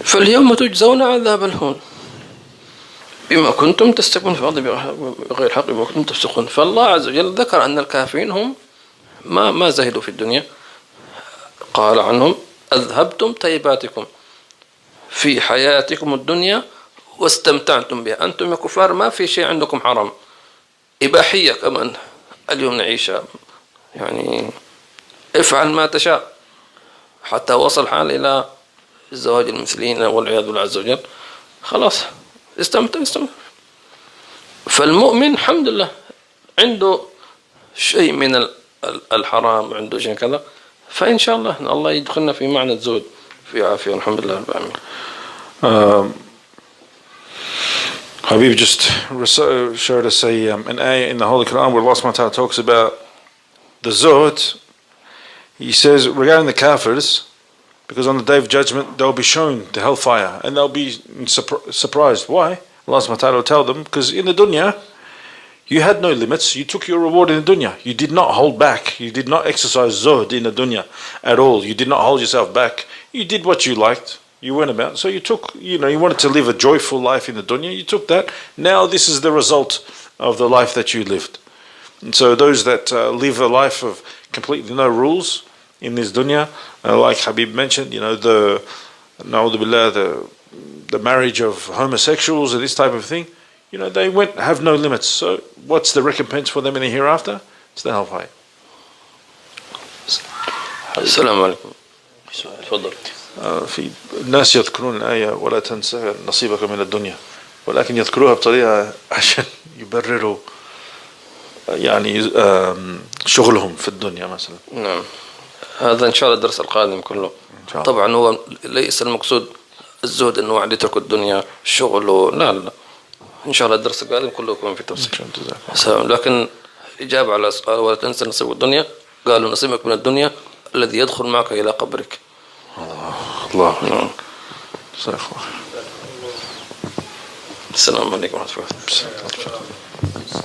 فاليوم تجزون عذاب الهون بما كنتم تستكبرون في الأرض بغير حق بما كنتم تفسقون. فالله عز وجل ذكر أن الكافرين هم ما زهدوا في الدنيا، قال عنهم أذهبتم طيباتكم في حياتكم الدنيا واستمتعتم بها. أنتم يا كفار ما في شيء عندكم حرام، إباحية كمان اليوم نعيشها، يعني افعل ما تشاء، حتى وصل حال إلى الزواج المثلين والعياذ بالله عز وجل. خلاص استمتع. فالمؤمن الحمد لله عنده شيء من الحرام، عنده شيء كذا، فإن شاء الله يدخلنا في معنى الزهد في عافية الحمد لله رب العالمين. Habib just showed us an ayah in the Holy Quran where Allah subhanahu wa ta'ala talks about the zuhd. He says regarding the kafirs, because on the day of judgment they'll be shown the hellfire and they'll be surprised. Why? Allah subhanahu wa ta'ala will tell them, because in the dunya you had no limits, you took your reward in the dunya, you did not hold back, you did not exercise zuhd in the dunya at all, you did not hold yourself back, you did what you liked, you went about, so you took, you wanted to live a joyful life in the dunya, you took that. Now this is the result of the life that you lived. And so those that live a life of completely no rules in this dunya, like Habib mentioned, the marriage of homosexuals and this type of thing, they have no limits. So what's the recompense for them in the hereafter? It's the hellfire. السلام عليكم. تفضل. في الناس يذكرون الآية ولا تنسى نصيبك من الدنيا، ولكن يذكروها بطريقة عشان يبرروا يعني شغلهم في الدنيا مثلا. نعم، هذا إن شاء الله الدرس القادم كله. طبعا هو ليس المقصود الزهد أنه واحد يترك الدنيا شغله، لا إن شاء الله الدرس القادم كله يكون في تفصيل. لكن إجابة على سؤال ولا تنسى نصيب الدنيا، قالوا نصيبك من الدنيا الذي يدخل معك إلى قبرك. الله. السلام عليكم ورحمة الله.